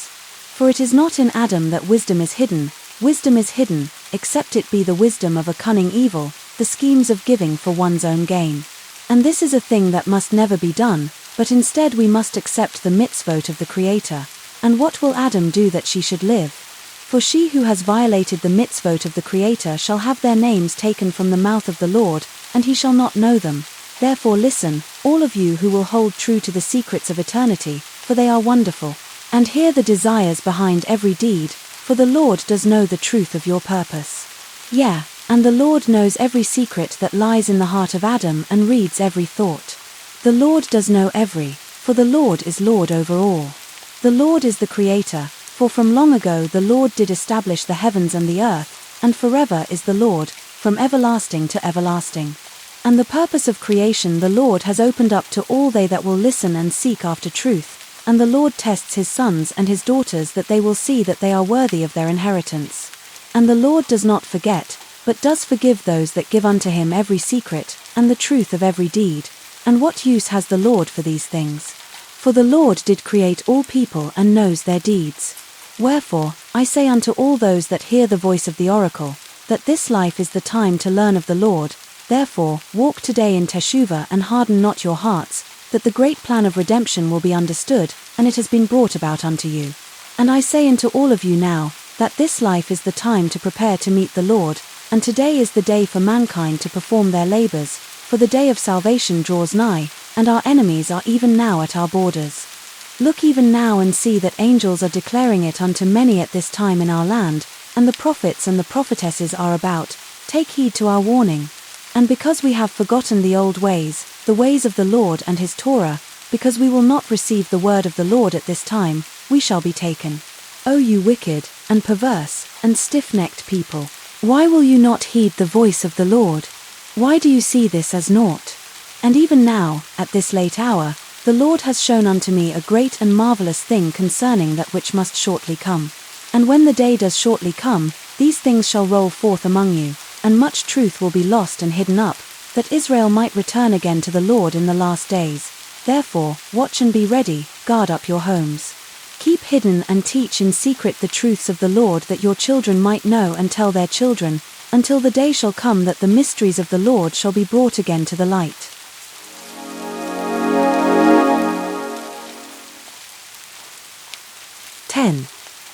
For it is not in Adam that wisdom is hidden, except it be the wisdom of a cunning evil, the schemes of giving for one's own gain. And this is a thing that must never be done, but instead we must accept the mitzvot of the Creator. And what will Adam do that she should live? For she who has violated the mitzvot of the Creator shall have their names taken from the mouth of the Lord, and he shall not know them. Therefore listen, all of you who will hold true to the secrets of eternity, for they are wonderful. And hear the desires behind every deed, for the Lord does know the truth of your purpose. Yeah, and the Lord knows every secret that lies in the heart of Adam and reads every thought. The Lord does know every, for the Lord is Lord over all. The Lord is the Creator, for from long ago the Lord did establish the heavens and the earth, and forever is the Lord, from everlasting to everlasting. And the purpose of creation the Lord has opened up to all they that will listen and seek after truth, and the Lord tests his sons and his daughters that they will see that they are worthy of their inheritance. And the Lord does not forget, but does forgive those that give unto him every secret, and the truth of every deed. And what use has the Lord for these things? For the Lord did create all people and knows their deeds. Wherefore, I say unto all those that hear the voice of the oracle, that this life is the time to learn of the Lord. Therefore, walk today in teshuvah and harden not your hearts, that the great plan of redemption will be understood, and it has been brought about unto you. And I say unto all of you now, that this life is the time to prepare to meet the Lord, and today is the day for mankind to perform their labors, for the day of salvation draws nigh, and our enemies are even now at our borders. Look even now and see that angels are declaring it unto many at this time in our land, and the prophets and the prophetesses are about, take heed to our warning. And because we have forgotten the old ways, the ways of the Lord and his Torah, because we will not receive the word of the Lord at this time, we shall be taken. O you wicked, and perverse, and stiff-necked people, why will you not heed the voice of the Lord? Why do you see this as naught? And even now, at this late hour, the Lord has shown unto me a great and marvelous thing concerning that which must shortly come. And when the day does shortly come, these things shall roll forth among you, and much truth will be lost and hidden up, that Israel might return again to the Lord in the last days. Therefore, watch and be ready, guard up your homes. Keep hidden and teach in secret the truths of the Lord, that your children might know and tell their children, until the day shall come that the mysteries of the Lord shall be brought again to the light.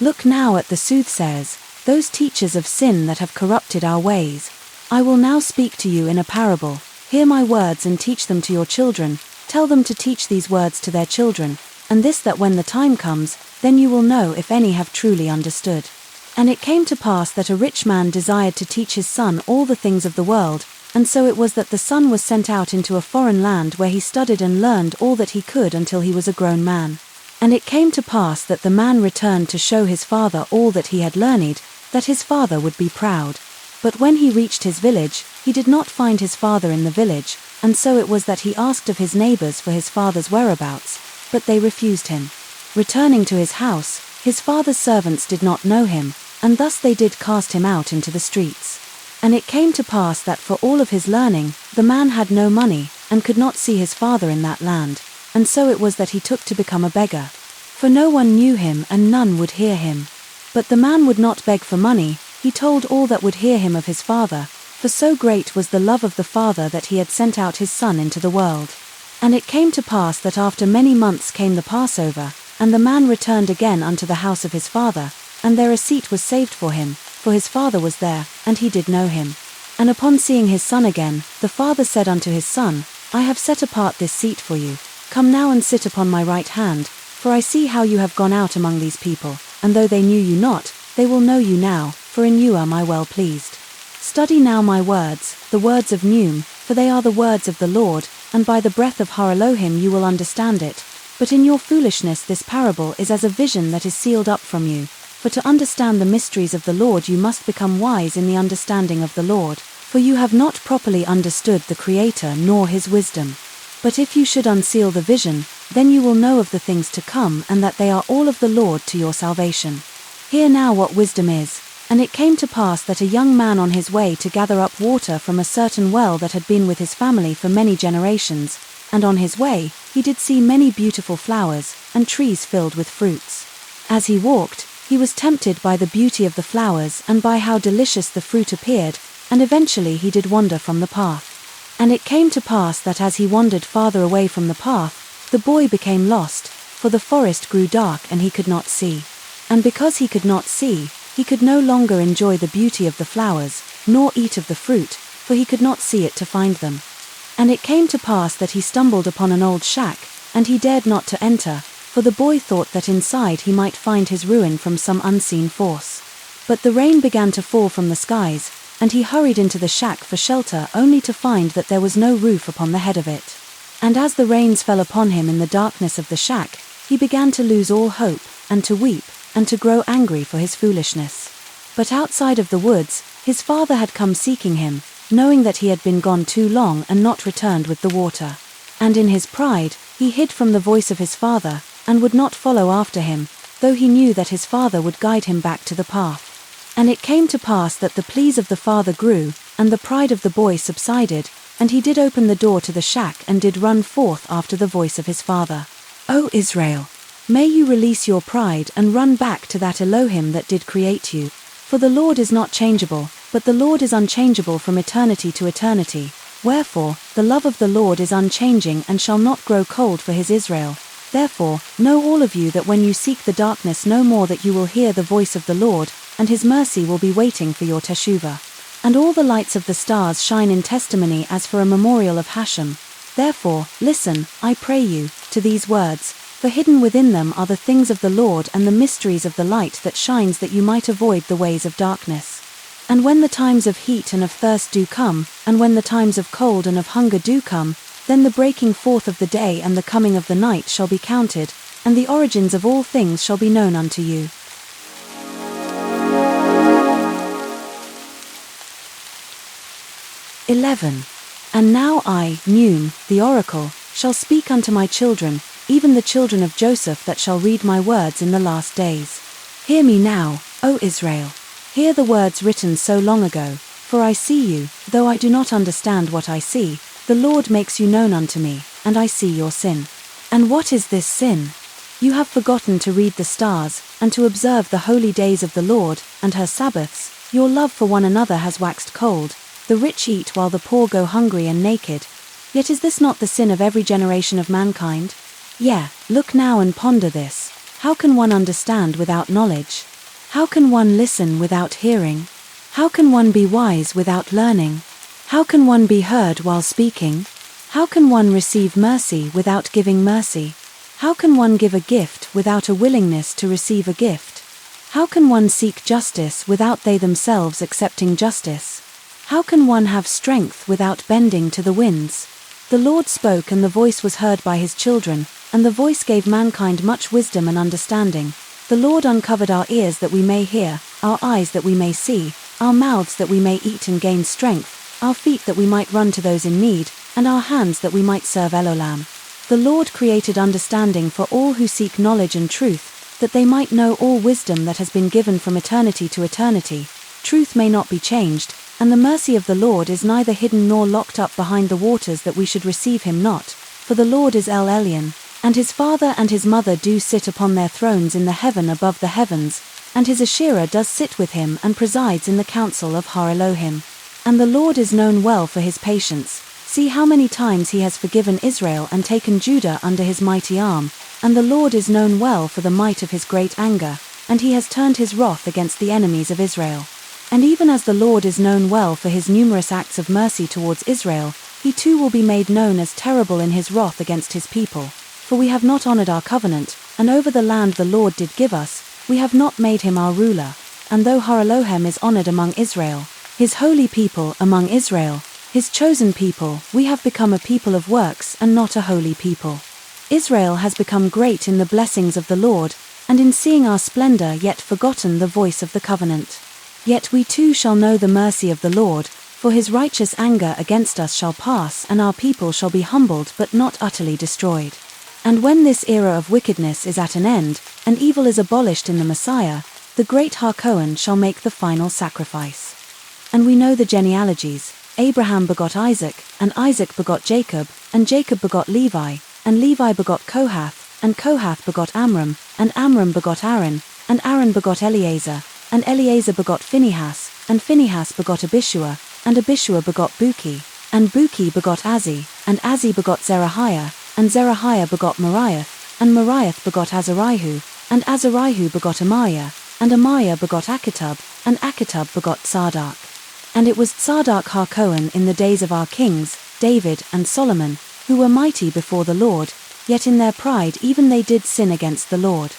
Look now at the soothsayers, those teachers of sin that have corrupted our ways. I will now speak to you in a parable. Hear my words and teach them to your children. Tell them to teach these words to their children, and this, that when the time comes, then you will know if any have truly understood. And it came to pass that a rich man desired to teach his son all the things of the world, and so it was that the son was sent out into a foreign land, where he studied and learned all that he could until he was a grown man. And it came to pass that the man returned to show his father all that he had learned, that his father would be proud. But when he reached his village, he did not find his father in the village, and so it was that he asked of his neighbors for his father's whereabouts, but they refused him. Returning to his house, his father's servants did not know him, and thus they did cast him out into the streets. And it came to pass that for all of his learning, the man had no money, and could not see his father in that land, and so it was that he took to become a beggar. For no one knew him, and none would hear him. But the man would not beg for money, he told all that would hear him of his father, for so great was the love of the father that he had sent out his son into the world. And it came to pass that after many months came the Passover, and the man returned again unto the house of his father, and there a seat was saved for him, for his father was there, and he did know him. And upon seeing his son again, the father said unto his son, I have set apart this seat for you. Come now and sit upon my right hand, for I see how you have gone out among these people, and though they knew you not, they will know you now, for in you am I well pleased. Study now my words, the words of Neum, for they are the words of the Lord, and by the breath of Har Elohim you will understand it. But in your foolishness this parable is as a vision that is sealed up from you. For to understand the mysteries of the Lord you must become wise in the understanding of the Lord, for you have not properly understood the Creator nor his wisdom. But if you should unseal the vision, then you will know of the things to come, and that they are all of the Lord to your salvation. Hear now what wisdom is. And it came to pass that a young man on his way to gather up water from a certain well that had been with his family for many generations, and on his way, he did see many beautiful flowers, and trees filled with fruits. As he walked, he was tempted by the beauty of the flowers and by how delicious the fruit appeared, and eventually he did wander from the path. And it came to pass that as he wandered farther away from the path, the boy became lost, for the forest grew dark and he could not see. And because he could not see, he could no longer enjoy the beauty of the flowers, nor eat of the fruit, for he could not see it to find them. And it came to pass that he stumbled upon an old shack, and he dared not to enter, for the boy thought that inside he might find his ruin from some unseen force. But the rain began to fall from the skies, and he hurried into the shack for shelter, only to find that there was no roof upon the head of it. And as the rains fell upon him in the darkness of the shack, he began to lose all hope, and to weep, and to grow angry for his foolishness. But outside of the woods, his father had come seeking him, knowing that he had been gone too long and not returned with the water. And in his pride, he hid from the voice of his father, and would not follow after him, though he knew that his father would guide him back to the path. And it came to pass that the pleas of the father grew, and the pride of the boy subsided, and he did open the door to the shack and did run forth after the voice of his father. O Israel! May you release your pride and run back to that Elohim that did create you, for the Lord is not changeable, but the Lord is unchangeable from eternity to eternity. Wherefore, the love of the Lord is unchanging and shall not grow cold for his Israel. Therefore, know all of you that when you seek the darkness no more that you will hear the voice of the Lord, and his mercy will be waiting for your teshuvah. And all the lights of the stars shine in testimony as for a memorial of Hashem. Therefore, listen, I pray you, to these words, for hidden within them are the things of the Lord and the mysteries of the light that shines, that you might avoid the ways of darkness. And when the times of heat and of thirst do come, and when the times of cold and of hunger do come, then the breaking forth of the day and the coming of the night shall be counted, and the origins of all things shall be known unto you. And now I, Neum, the Oracle, shall speak unto my children, even the children of Joseph that shall read my words in the last days. Hear me now, O Israel. Hear the words written so long ago, for I see you, though I do not understand what I see, the Lord makes you known unto me, and I see your sin. And what is this sin? You have forgotten to read the stars, and to observe the holy days of the Lord, and her Sabbaths. Your love for one another has waxed cold. The rich eat while the poor go hungry and naked. Yet is this not the sin of every generation of mankind? Yea, look now and ponder this. How can one understand without knowledge? How can one listen without hearing? How can one be wise without learning? How can one be heard while speaking? How can one receive mercy without giving mercy? How can one give a gift without a willingness to receive a gift? How can one seek justice without they themselves accepting justice? How can one have strength without bending to the winds? The Lord spoke, and the voice was heard by his children, and the voice gave mankind much wisdom and understanding. The Lord uncovered our ears that we may hear, our eyes that we may see, our mouths that we may eat and gain strength, our feet that we might run to those in need, and our hands that we might serve Elolam. The Lord created understanding for all who seek knowledge and truth, that they might know all wisdom that has been given from eternity to eternity. Truth may not be changed, and the mercy of the Lord is neither hidden nor locked up behind the waters, that we should receive him not. For the Lord is El Elyon, and his father and his mother do sit upon their thrones in the heaven above the heavens, and his Asherah does sit with him and presides in the council of Har Elohim. And the Lord is known well for his patience. See how many times he has forgiven Israel and taken Judah under his mighty arm. And the Lord is known well for the might of his great anger, and he has turned his wrath against the enemies of Israel. And even as the Lord is known well for his numerous acts of mercy towards Israel, he too will be made known as terrible in his wrath against his people. For we have not honored our covenant, and over the land the Lord did give us, we have not made him our ruler. And though Har Elohim is honored among Israel, his holy people among Israel, his chosen people, we have become a people of works and not a holy people. Israel has become great in the blessings of the Lord, and in seeing our splendor yet forgotten the voice of the covenant. Yet we too shall know the mercy of the Lord, for his righteous anger against us shall pass, and our people shall be humbled but not utterly destroyed. And when this era of wickedness is at an end, and evil is abolished in the Messiah, the great Har Cohen shall make the final sacrifice. And we know the genealogies. Abraham begot Isaac, and Isaac begot Jacob, and Jacob begot Levi, and Levi begot Kohath, and Kohath begot Amram, and Amram begot Aaron, and Aaron begot Eleazar, and Eleazar begot Phinehas, and Phinehas begot Abishua, and Abishua begot Buki, and Buki begot Azzi, and Azzi begot Zerahiah, and Zerahiah begot Moriath, and Moriath begot Azarihu, and Azarihu begot Amaiah, and Amaiah begot Achitub, and Achitub begot Tzadok. And it was Tzadok Har Cohen in the days of our kings, David and Solomon, who were mighty before the Lord, yet in their pride even they did sin against the Lord.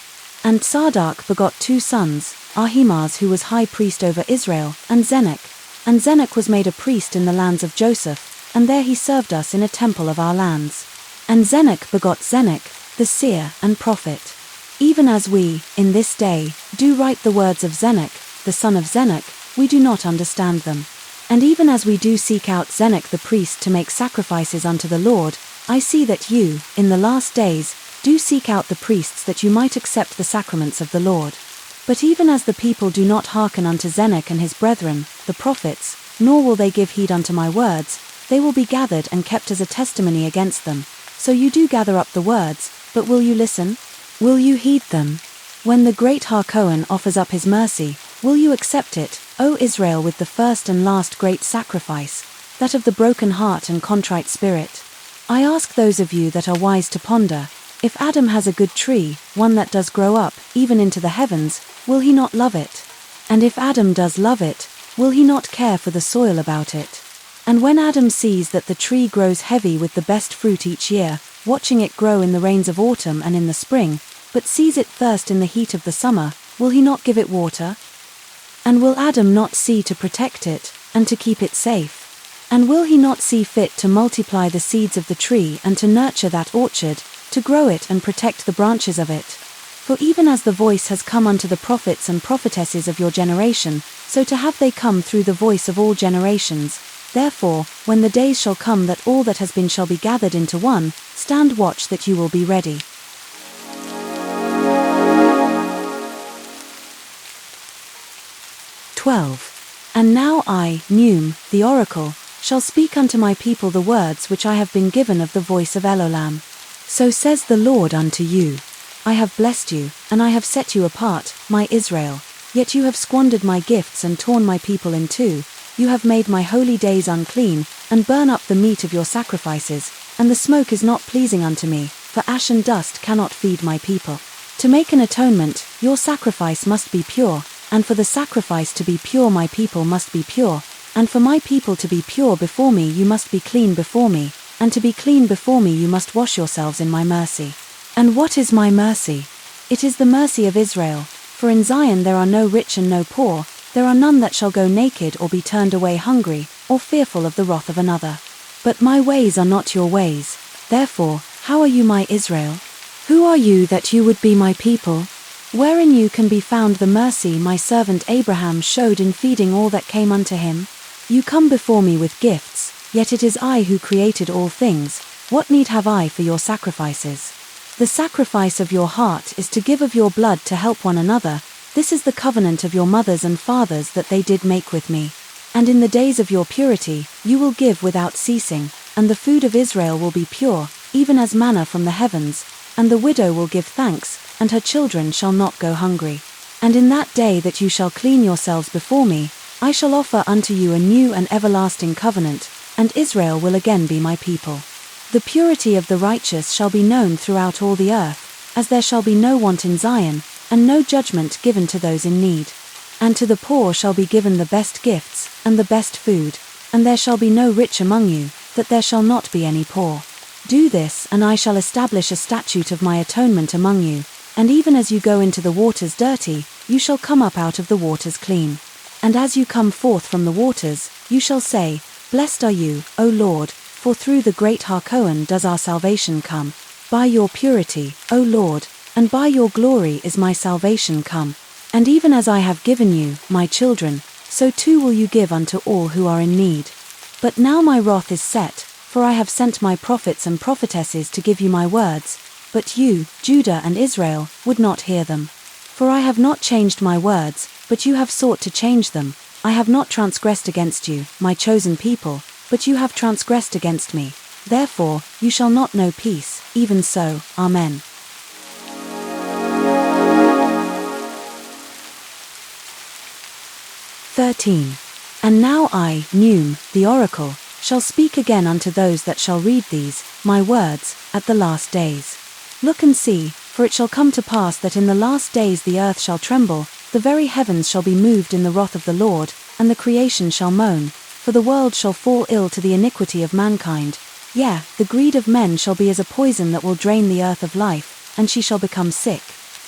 And Tzadok begot two sons, Ahimaaz, who was high priest over Israel, and Zenock. And Zenock was made a priest in the lands of Joseph, and there he served us in a temple of our lands. And Zenock begot Zenock, the seer and prophet. Even as we, in this day, do write the words of Zenock, the son of Zenock, we do not understand them. And even as we do seek out Zenock the priest to make sacrifices unto the Lord, I see that you, in the last days, do seek out the priests that you might accept the sacraments of the Lord. But even as the people do not hearken unto Zenock and his brethren, the prophets, nor will they give heed unto my words, they will be gathered and kept as a testimony against them. So you do gather up the words, but will you listen? Will you heed them? When the great Har Cohen offers up his mercy, will you accept it, O Israel, with the first and last great sacrifice, that of the broken heart and contrite spirit. I ask those of you that are wise to ponder, if Adam has a good tree, one that does grow up, even into the heavens, will he not love it? And if Adam does love it, will he not care for the soil about it? And when Adam sees that the tree grows heavy with the best fruit each year, watching it grow in the rains of autumn and in the spring, but sees it thirst in the heat of the summer, will he not give it water? And will Adam not see to protect it, and to keep it safe? And will he not see fit to multiply the seeds of the tree and to nurture that orchard, to grow it and protect the branches of it? For even as the voice has come unto the prophets and prophetesses of your generation, so to have they come through the voice of all generations. Therefore, when the days shall come that all that has been shall be gathered into one, stand watch that you will be ready. And now I, Neum, the Oracle, shall speak unto my people the words which I have been given of the voice of Elolam. So says the Lord unto you, I have blessed you, and I have set you apart, my Israel, yet you have squandered my gifts and torn my people in two. You have made my holy days unclean, and burn up the meat of your sacrifices, and the smoke is not pleasing unto me, for ash and dust cannot feed my people. To make an atonement, your sacrifice must be pure, and for the sacrifice to be pure my people must be pure, and for my people to be pure before me you must be clean before me, and to be clean before me you must wash yourselves in my mercy. And what is my mercy? It is the mercy of Israel, for in Zion there are no rich and no poor, there are none that shall go naked or be turned away hungry, or fearful of the wrath of another. But my ways are not your ways, therefore, how are you my Israel? Who are you that you would be my people? Wherein you can be found the mercy my servant Abraham showed in feeding all that came unto him? You come before me with gifts, yet it is I who created all things. What need have I for your sacrifices? The sacrifice of your heart is to give of your blood to help one another. This is the covenant of your mothers and fathers that they did make with me. And in the days of your purity, you will give without ceasing, and the food of Israel will be pure, even as manna from the heavens, and the widow will give thanks, and her children shall not go hungry. And in that day that you shall clean yourselves before me, I shall offer unto you a new and everlasting covenant, and Israel will again be my people. The purity of the righteous shall be known throughout all the earth, as there shall be no want in Zion, and no judgment given to those in need. And to the poor shall be given the best gifts, and the best food, and there shall be no rich among you, that there shall not be any poor. Do this, and I shall establish a statute of my atonement among you, and even as you go into the waters dirty, you shall come up out of the waters clean. And as you come forth from the waters, you shall say, Blessed are you, O Lord, for through the great Harkoan does our salvation come. By your purity, O Lord, and by your glory is my salvation come. And even as I have given you, my children, so too will you give unto all who are in need. But now my wrath is set, for I have sent my prophets and prophetesses to give you my words, but you, Judah and Israel, would not hear them. For I have not changed my words, but you have sought to change them. I have not transgressed against you, my chosen people, but you have transgressed against me. Therefore, you shall not know peace, even so, Amen. And now I, Neum, the Oracle, shall speak again unto those that shall read these, my words, at the last days. Look and see, for it shall come to pass that in the last days the earth shall tremble, the very heavens shall be moved in the wrath of the Lord, and the creation shall moan, for the world shall fall ill to the iniquity of mankind. Yea, the greed of men shall be as a poison that will drain the earth of life, and she shall become sick.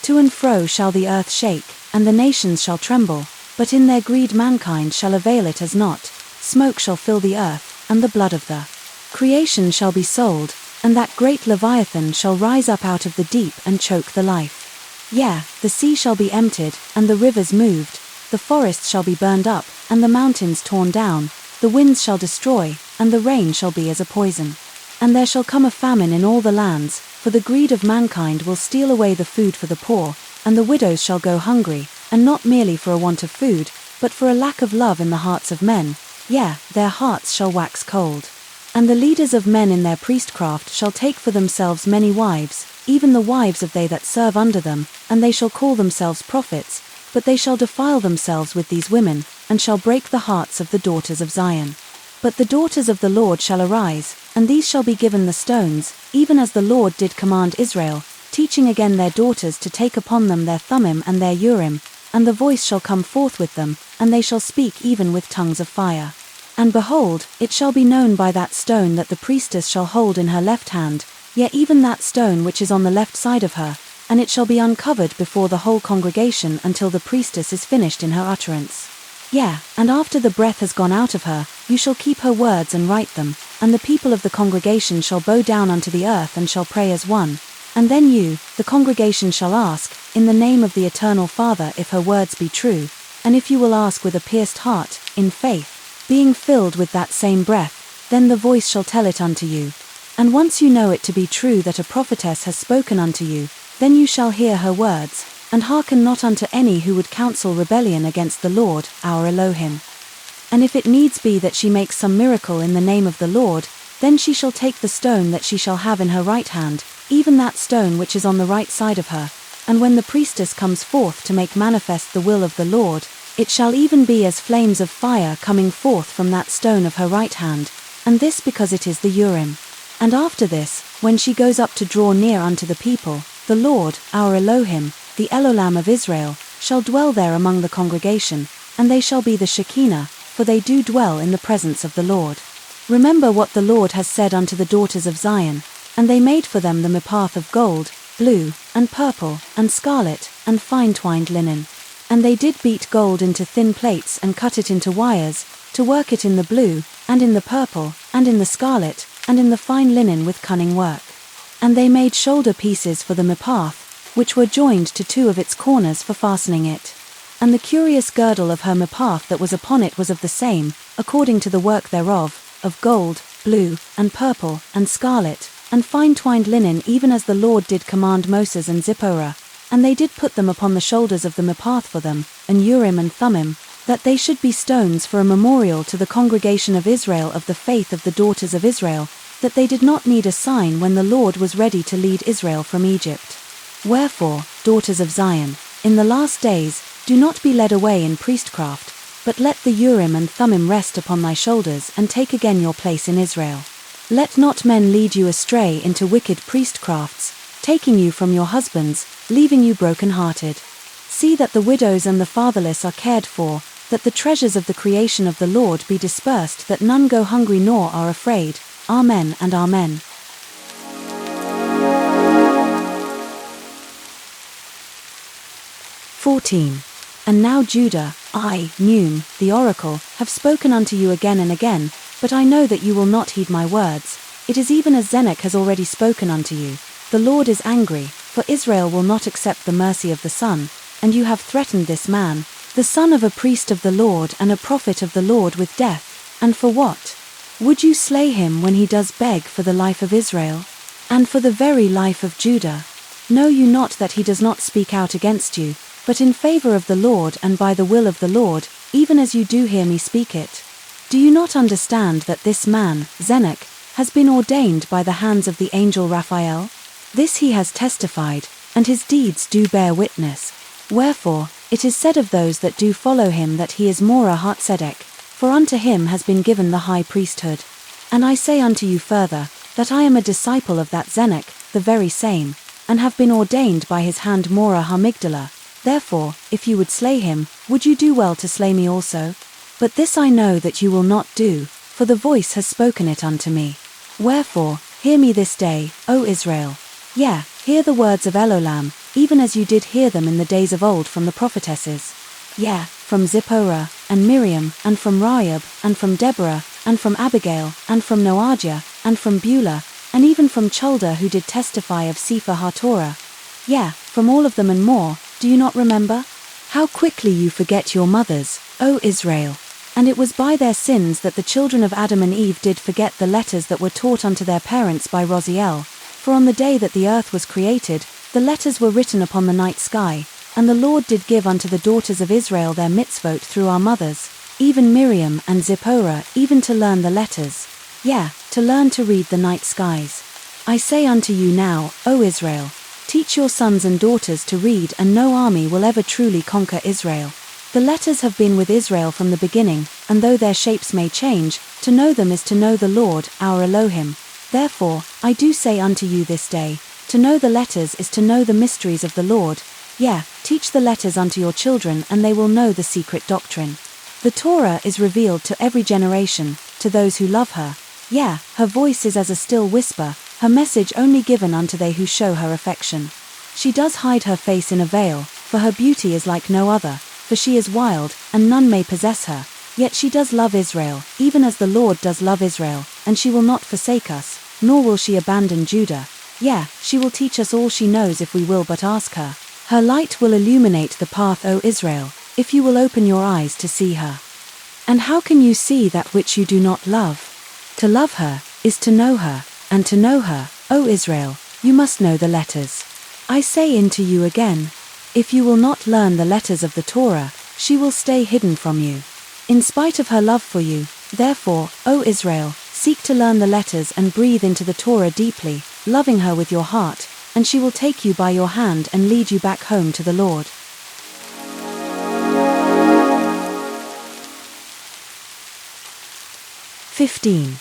To and fro shall the earth shake, and the nations shall tremble, but in their greed mankind shall avail it as naught. Smoke shall fill the earth, and the blood of the creation shall be sold, and that great Leviathan shall rise up out of the deep and choke the life. Yea, the sea shall be emptied, and the rivers moved, the forests shall be burned up, and the mountains torn down, the winds shall destroy, and the rain shall be as a poison. And there shall come a famine in all the lands, for the greed of mankind will steal away the food for the poor, and the widows shall go hungry, and not merely for a want of food, but for a lack of love in the hearts of men. Yea, their hearts shall wax cold. And the leaders of men in their priestcraft shall take for themselves many wives, even the wives of they that serve under them, and they shall call themselves prophets, but they shall defile themselves with these women, and shall break the hearts of the daughters of Zion. But the daughters of the Lord shall arise, and these shall be given the stones, even as the Lord did command Israel, teaching again their daughters to take upon them their Thummim and their Urim, and the voice shall come forth with them, and they shall speak even with tongues of fire. And behold, it shall be known by that stone that the priestess shall hold in her left hand, yea, even that stone which is on the left side of her, and it shall be uncovered before the whole congregation until the priestess is finished in her utterance. Yea, and after the breath has gone out of her, you shall keep her words and write them, and the people of the congregation shall bow down unto the earth and shall pray as one. And then you, the congregation, shall ask, in the name of the Eternal Father, if her words be true, and if you will ask with a pierced heart, in faith, being filled with that same breath, then the voice shall tell it unto you. And once you know it to be true that a prophetess has spoken unto you, then you shall hear her words, and hearken not unto any who would counsel rebellion against the Lord, our Elohim. And if it needs be that she makes some miracle in the name of the Lord, then she shall take the stone that she shall have in her right hand, even that stone which is on the right side of her, and when the priestess comes forth to make manifest the will of the Lord, it shall even be as flames of fire coming forth from that stone of her right hand, and this because it is the Urim. And after this, when she goes up to draw near unto the people, the Lord, our Elohim, the Elolam of Israel, shall dwell there among the congregation, and they shall be the Shekinah, for they do dwell in the presence of the Lord. Remember what the Lord has said unto the daughters of Zion, and they made for them the mipath of gold, blue, and purple, and scarlet, and fine-twined linen. And they did beat gold into thin plates and cut it into wires, to work it in the blue, and in the purple, and in the scarlet, and in the fine linen with cunning work. And they made shoulder pieces for the mipath, which were joined to two of its corners for fastening it. And the curious girdle of her mipath that was upon it was of the same, according to the work thereof, of gold, blue, and purple, and scarlet, and fine-twined linen, even as the Lord did command Moses and Zipporah. And they did put them upon the shoulders of the mipath for them, and Urim and Thummim, that they should be stones for a memorial to the congregation of Israel of the faith of the daughters of Israel, that they did not need a sign when the Lord was ready to lead Israel from Egypt. Wherefore, daughters of Zion, in the last days, do not be led away in priestcraft, but let the Urim and Thummim rest upon thy shoulders and take again your place in Israel. Let not men lead you astray into wicked priestcrafts, taking you from your husbands, leaving you broken-hearted. See that the widows and the fatherless are cared for, that the treasures of the creation of the Lord be dispersed, that none go hungry nor are afraid. Amen and Amen. 14. And now Judah, I, Neum, the Oracle, have spoken unto you again and again, but I know that you will not heed my words. It is even as Samech has already spoken unto you. The Lord is angry, for Israel will not accept the mercy of the Son, and you have threatened this man, the son of a priest of the Lord and a prophet of the Lord, with death. And for what? Would you slay him when he does beg for the life of Israel? And for the very life of Judah? Know you not that he does not speak out against you, but in favor of the Lord and by the will of the Lord, even as you do hear me speak it? Do you not understand that this man, Samech, has been ordained by the hands of the angel Raphael? This he has testified, and his deeds do bear witness. Wherefore, it is said of those that do follow him that he is Morah Hatzedek, for unto him has been given the high priesthood. And I say unto you further, that I am a disciple of that Samech, the very same, and have been ordained by his hand Morah HaMigdala. Therefore, if you would slay him, would you do well to slay me also? But this I know that you will not do, for the voice has spoken it unto me. Wherefore, hear me this day, O Israel. Yea, hear the words of Elolam, even as you did hear them in the days of old from the prophetesses. Yea, from Zipporah, and Miriam, and from Rahab, and from Deborah, and from Abigail, and from Noadiah, and from Beulah, and even from Chulda, who did testify of Sefer HaTorah. Yea, from all of them and more. Do you not remember? How quickly you forget your mothers, O Israel! And it was by their sins that the children of Adam and Eve did forget the letters that were taught unto their parents by Raziel. For on the day that the earth was created, the letters were written upon the night sky, and the Lord did give unto the daughters of Israel their mitzvot through our mothers, even Miriam and Zipporah, even to learn the letters. Yea, to learn to read the night skies. I say unto you now, O Israel, teach your sons and daughters to read, and no army will ever truly conquer Israel. The letters have been with Israel from the beginning, and though their shapes may change, to know them is to know the Lord, our Elohim. Therefore, I do say unto you this day, to know the letters is to know the mysteries of the Lord. Yea, teach the letters unto your children, and they will know the secret doctrine. The Torah is revealed to every generation, to those who love her. Yea, her voice is as a still whisper, her message only given unto they who show her affection. She does hide her face in a veil, for her beauty is like no other, for she is wild, and none may possess her. Yet she does love Israel, even as the Lord does love Israel, and she will not forsake us, nor will she abandon Judah. Yea, she will teach us all she knows if we will but ask her. Her light will illuminate the path, O Israel, if you will open your eyes to see her. And how can you see that which you do not love? To love her is to know her, and to know her, O Israel, you must know the letters. I say unto you again, if you will not learn the letters of the Torah, she will stay hidden from you. In spite of her love for you, therefore, O Israel, seek to learn the letters and breathe into the Torah deeply, loving her with your heart, and she will take you by your hand and lead you back home to the Lord. 15.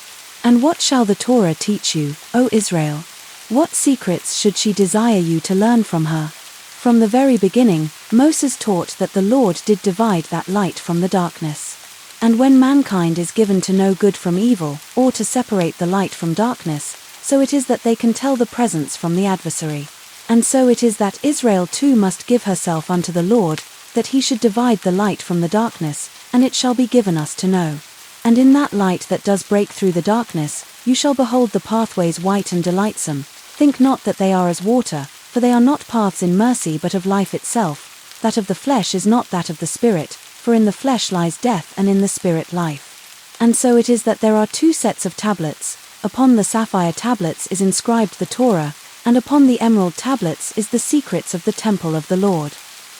And what shall the Torah teach you, O Israel? What secrets should she desire you to learn from her? From the very beginning, Moses taught that the Lord did divide that light from the darkness. And when mankind is given to know good from evil, or to separate the light from darkness, so it is that they can tell the presence from the adversary. And so it is that Israel too must give herself unto the Lord, that he should divide the light from the darkness, and it shall be given us to know. And in that light that does break through the darkness, you shall behold the pathways white and delightsome. Think not that they are as water, for they are not paths in mercy but of life itself. That of the flesh is not that of the spirit, for in the flesh lies death and in the spirit life. And so it is that there are two sets of tablets. Upon the sapphire tablets is inscribed the Torah, and upon the emerald tablets is the secrets of the temple of the Lord.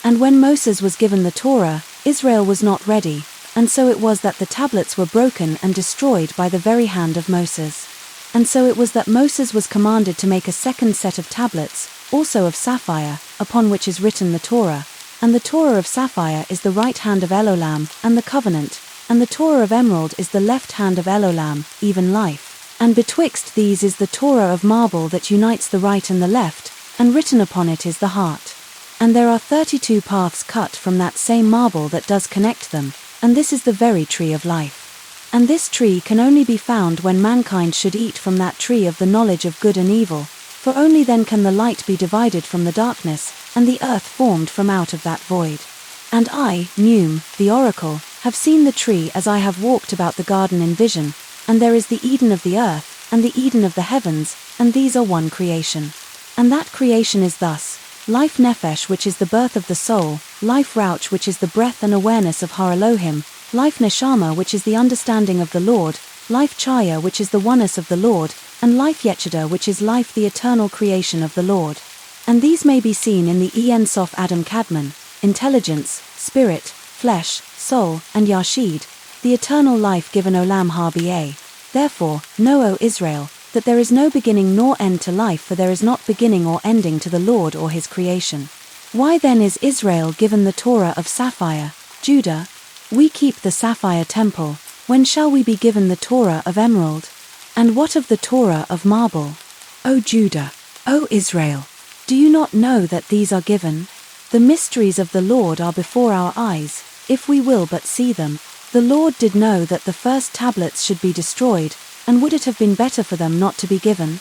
And when Moses was given the Torah, Israel was not ready, and so it was that the tablets were broken and destroyed by the very hand of Moses. And so it was that Moses was commanded to make a second set of tablets, also of sapphire, upon which is written the Torah. And the Torah of sapphire is the right hand of Elolam, and the covenant, and the Torah of emerald is the left hand of Elolam, even life. And betwixt these is the Torah of marble that unites the right and the left, and written upon it is the heart. And there are 32 paths cut from that same marble that does connect them, and this is the very tree of life. And this tree can only be found when mankind should eat from that tree of the knowledge of good and evil, for only then can the light be divided from the darkness, and the earth formed from out of that void. And I, Neum, the Oracle, have seen the tree as I have walked about the garden in vision, and there is the Eden of the earth, and the Eden of the heavens, and these are one creation. And that creation is thus: life nephesh, which is the birth of the soul, life rauch, which is the breath and awareness of Har Elohim, life neshama, which is the understanding of the Lord, life chaya, which is the oneness of the Lord, and life yechida, which is life, the eternal creation of the Lord. And these may be seen in the En Sof Adam Kadmon, intelligence, spirit, flesh, soul, and Yashid, the eternal life given Olam Haba. Therefore, know, O Israel, that there is no beginning nor end to life, for there is not beginning or ending to the Lord or his creation. Why then is Israel given the Torah of sapphire? Judah, we keep the sapphire temple. When shall we be given the Torah of emerald? And what of the Torah of marble? O Judah, O Israel, do you not know that these are given? The mysteries of the Lord are before our eyes, if we will but see them. The Lord did know that the first tablets should be destroyed, and would it have been better for them not to be given?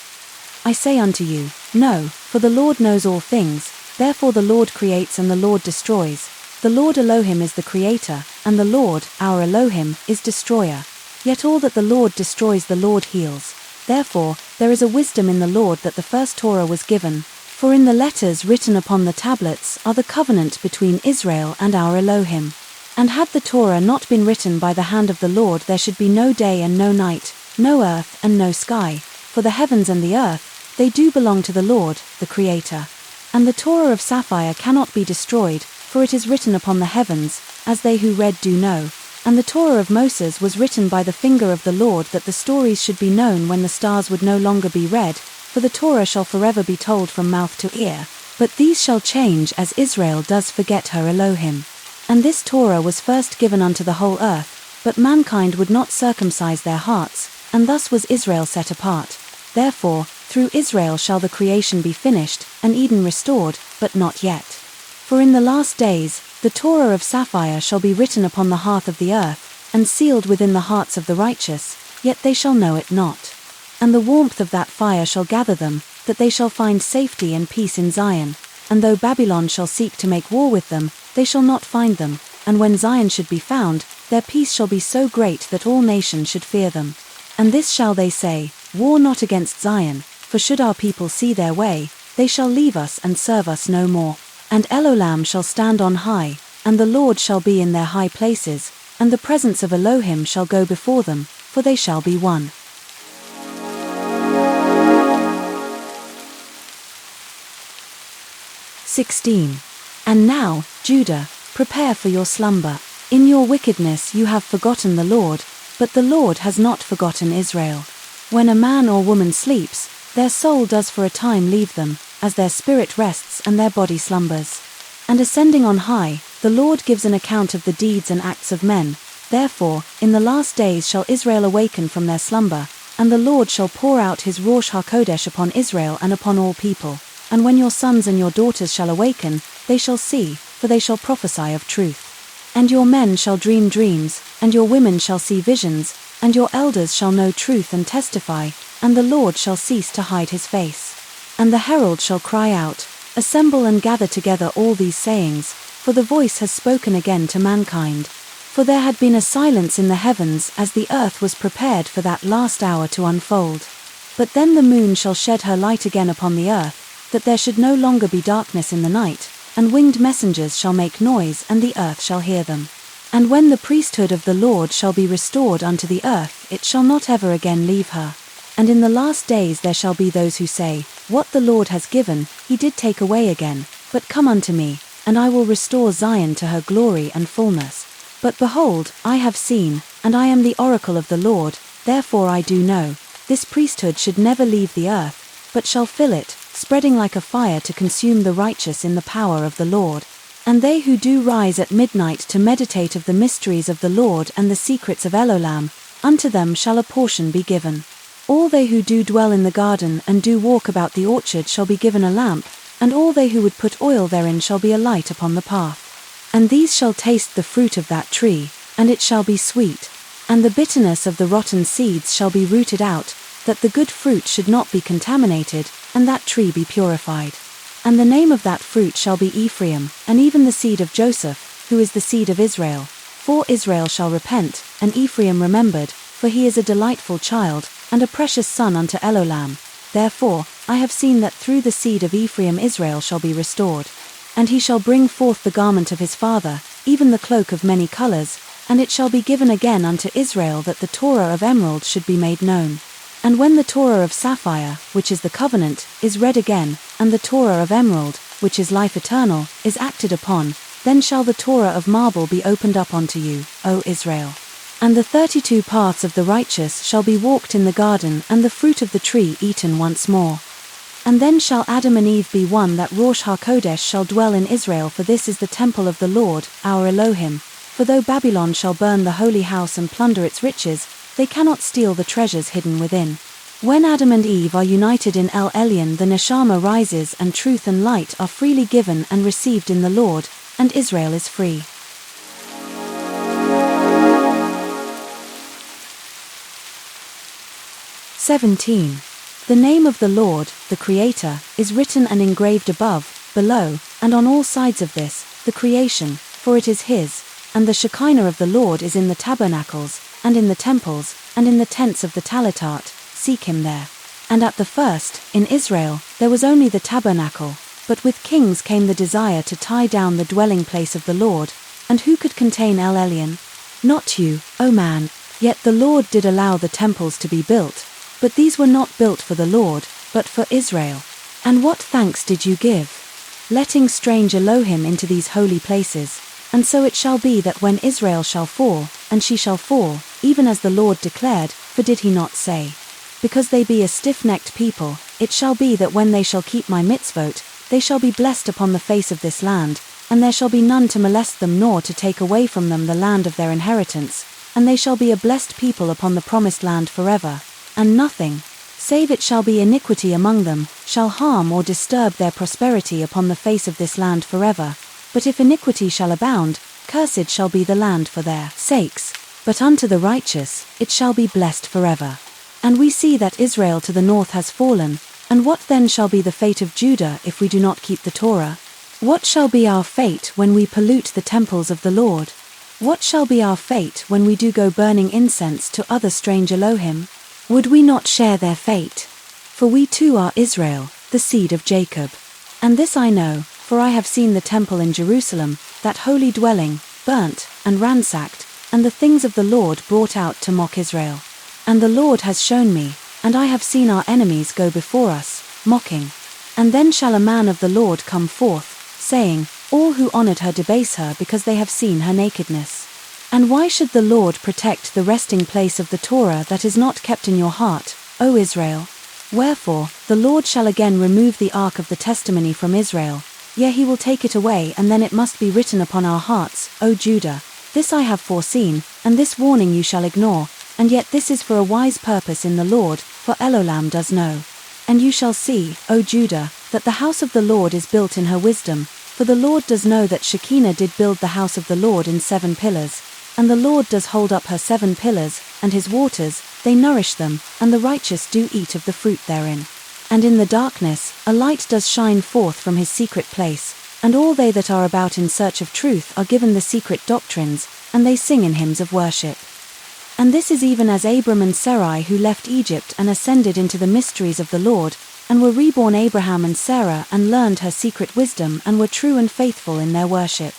I say unto you, no, for the Lord knows all things, therefore the Lord creates and the Lord destroys. The Lord Elohim is the creator, and the Lord, our Elohim, is destroyer. Yet all that the Lord destroys the Lord heals. Therefore, there is a wisdom in the Lord that the first Torah was given, for in the letters written upon the tablets are the covenant between Israel and our Elohim. And had the Torah not been written by the hand of the Lord, there should be no day and no night, no earth and no sky, for the heavens and the earth, they do belong to the Lord, the Creator. And the Torah of sapphire cannot be destroyed, for it is written upon the heavens, as they who read do know. And the Torah of Moses was written by the finger of the Lord, that the stories should be known when the stars would no longer be read, for the Torah shall forever be told from mouth to ear, but these shall change as Israel does forget her Elohim. And this Torah was first given unto the whole earth, but mankind would not circumcise their hearts, and thus was Israel set apart. Therefore, through Israel shall the creation be finished, and Eden restored, but not yet. For in the last days, the Torah of sapphire shall be written upon the hearth of the earth, and sealed within the hearts of the righteous, yet they shall know it not. And the warmth of that fire shall gather them, that they shall find safety and peace in Zion. And though Babylon shall seek to make war with them, they shall not find them. And when Zion should be found, their peace shall be so great that all nations should fear them. And this shall they say, War not against Zion, for should our people see their way, they shall leave us and serve us no more. And Elohim shall stand on high, and the Lord shall be in their high places, and the presence of Elohim shall go before them, for they shall be one. (16) And now, Judah, prepare for your slumber. In your wickedness you have forgotten the Lord, but the Lord has not forgotten Israel. When a man or woman sleeps, their soul does for a time leave them, as their spirit rests and their body slumbers. And ascending on high, the Lord gives an account of the deeds and acts of men. Therefore, in the last days shall Israel awaken from their slumber, and the Lord shall pour out his Rosh HaKodesh upon Israel and upon all people. And when your sons and your daughters shall awaken, they shall see, for they shall prophesy of truth. And your men shall dream dreams, and your women shall see visions, and your elders shall know truth and testify, and the Lord shall cease to hide his face. And the herald shall cry out, Assemble and gather together all these sayings, for the voice has spoken again to mankind. For there had been a silence in the heavens as the earth was prepared for that last hour to unfold. But then the moon shall shed her light again upon the earth, that there should no longer be darkness in the night, and winged messengers shall make noise, and the earth shall hear them. And when the priesthood of the Lord shall be restored unto the earth, it shall not ever again leave her. And in the last days there shall be those who say, What the Lord has given, he did take away again, but come unto me, and I will restore Zion to her glory and fullness. But behold, I have seen, and I am the oracle of the Lord, therefore I do know, this priesthood should never leave the earth, but shall fill it, spreading like a fire to consume the righteous in the power of the Lord. And they who do rise at midnight to meditate of the mysteries of the Lord and the secrets of Elohim, unto them shall a portion be given. All they who do dwell in the garden and do walk about the orchard shall be given a lamp, and all they who would put oil therein shall be a light upon the path. And these shall taste the fruit of that tree, and it shall be sweet. And the bitterness of the rotten seeds shall be rooted out, that the good fruit should not be contaminated, and that tree be purified. And the name of that fruit shall be Ephraim, and even the seed of Joseph, who is the seed of Israel. For Israel shall repent, and Ephraim remembered, for he is a delightful child, and a precious son unto Elohim. Therefore, I have seen that through the seed of Ephraim Israel shall be restored. And he shall bring forth the garment of his father, even the cloak of many colors, and it shall be given again unto Israel that the Torah of emerald should be made known. And when the Torah of sapphire, which is the covenant, is read again, and the Torah of emerald, which is life eternal, is acted upon, then shall the Torah of marble be opened up unto you, O Israel. And the 32 paths of the righteous shall be walked in the garden, and the fruit of the tree eaten once more. And then shall Adam and Eve be one, that Rosh HaKodesh shall dwell in Israel, for this is the temple of the Lord, our Elohim. For though Babylon shall burn the holy house and plunder its riches, they cannot steal the treasures hidden within. When Adam and Eve are united in El Elyon, the neshama rises, and truth and light are freely given and received in the Lord, and Israel is free. (17) The name of the Lord, the Creator, is written and engraved above, below, and on all sides of this, the creation, for it is his. And the Shekinah of the Lord is in the tabernacles, and in the temples, and in the tents of the Talatat, seek him there. And at the first, in Israel, there was only the tabernacle, but with kings came the desire to tie down the dwelling place of the Lord, and who could contain El Elyon? Not you, O man, yet the Lord did allow the temples to be built, but these were not built for the Lord, but for Israel. And what thanks did you give? Letting strange Elohim into these holy places. And so it shall be that when Israel shall fall, and she shall fall, even as the Lord declared, for did he not say? Because they be a stiff-necked people, it shall be that when they shall keep my mitzvot, they shall be blessed upon the face of this land, and there shall be none to molest them nor to take away from them the land of their inheritance, and they shall be a blessed people upon the promised land forever, and nothing, save it shall be iniquity among them, shall harm or disturb their prosperity upon the face of this land forever. But if iniquity shall abound, cursed shall be the land for their sakes, but unto the righteous it shall be blessed forever. And we see that Israel to the north has fallen, and what then shall be the fate of Judah if we do not keep the Torah? What shall be our fate when we pollute the temples of the Lord? What shall be our fate when we do go burning incense to other strange Elohim? Would we not share their fate? For we too are Israel, the seed of Jacob. And this I know, for I have seen the temple in Jerusalem, that holy dwelling, burnt and ransacked, and the things of the Lord brought out to mock Israel. And the Lord has shown me, and I have seen our enemies go before us, mocking. And then shall a man of the Lord come forth, saying, all who honored her debase her because they have seen her nakedness. And why should the Lord protect the resting place of the Torah that is not kept in your heart, O Israel? Wherefore, the Lord shall again remove the ark of the testimony from Israel, yea, he will take it away, and then it must be written upon our hearts, O Judah. This I have foreseen, and this warning you shall ignore, and yet this is for a wise purpose in the Lord, for Elohim does know. And you shall see, O Judah, that the house of the Lord is built in her wisdom, for the Lord does know that Shekinah did build the house of the Lord in 7 pillars, and the Lord does hold up her 7 pillars, and his waters, they nourish them, and the righteous do eat of the fruit therein. And in the darkness, a light does shine forth from his secret place, and all they that are about in search of truth are given the secret doctrines, and they sing in hymns of worship. And this is even as Abram and Sarai who left Egypt and ascended into the mysteries of the Lord, and were reborn Abraham and Sarah and learned her secret wisdom and were true and faithful in their worship.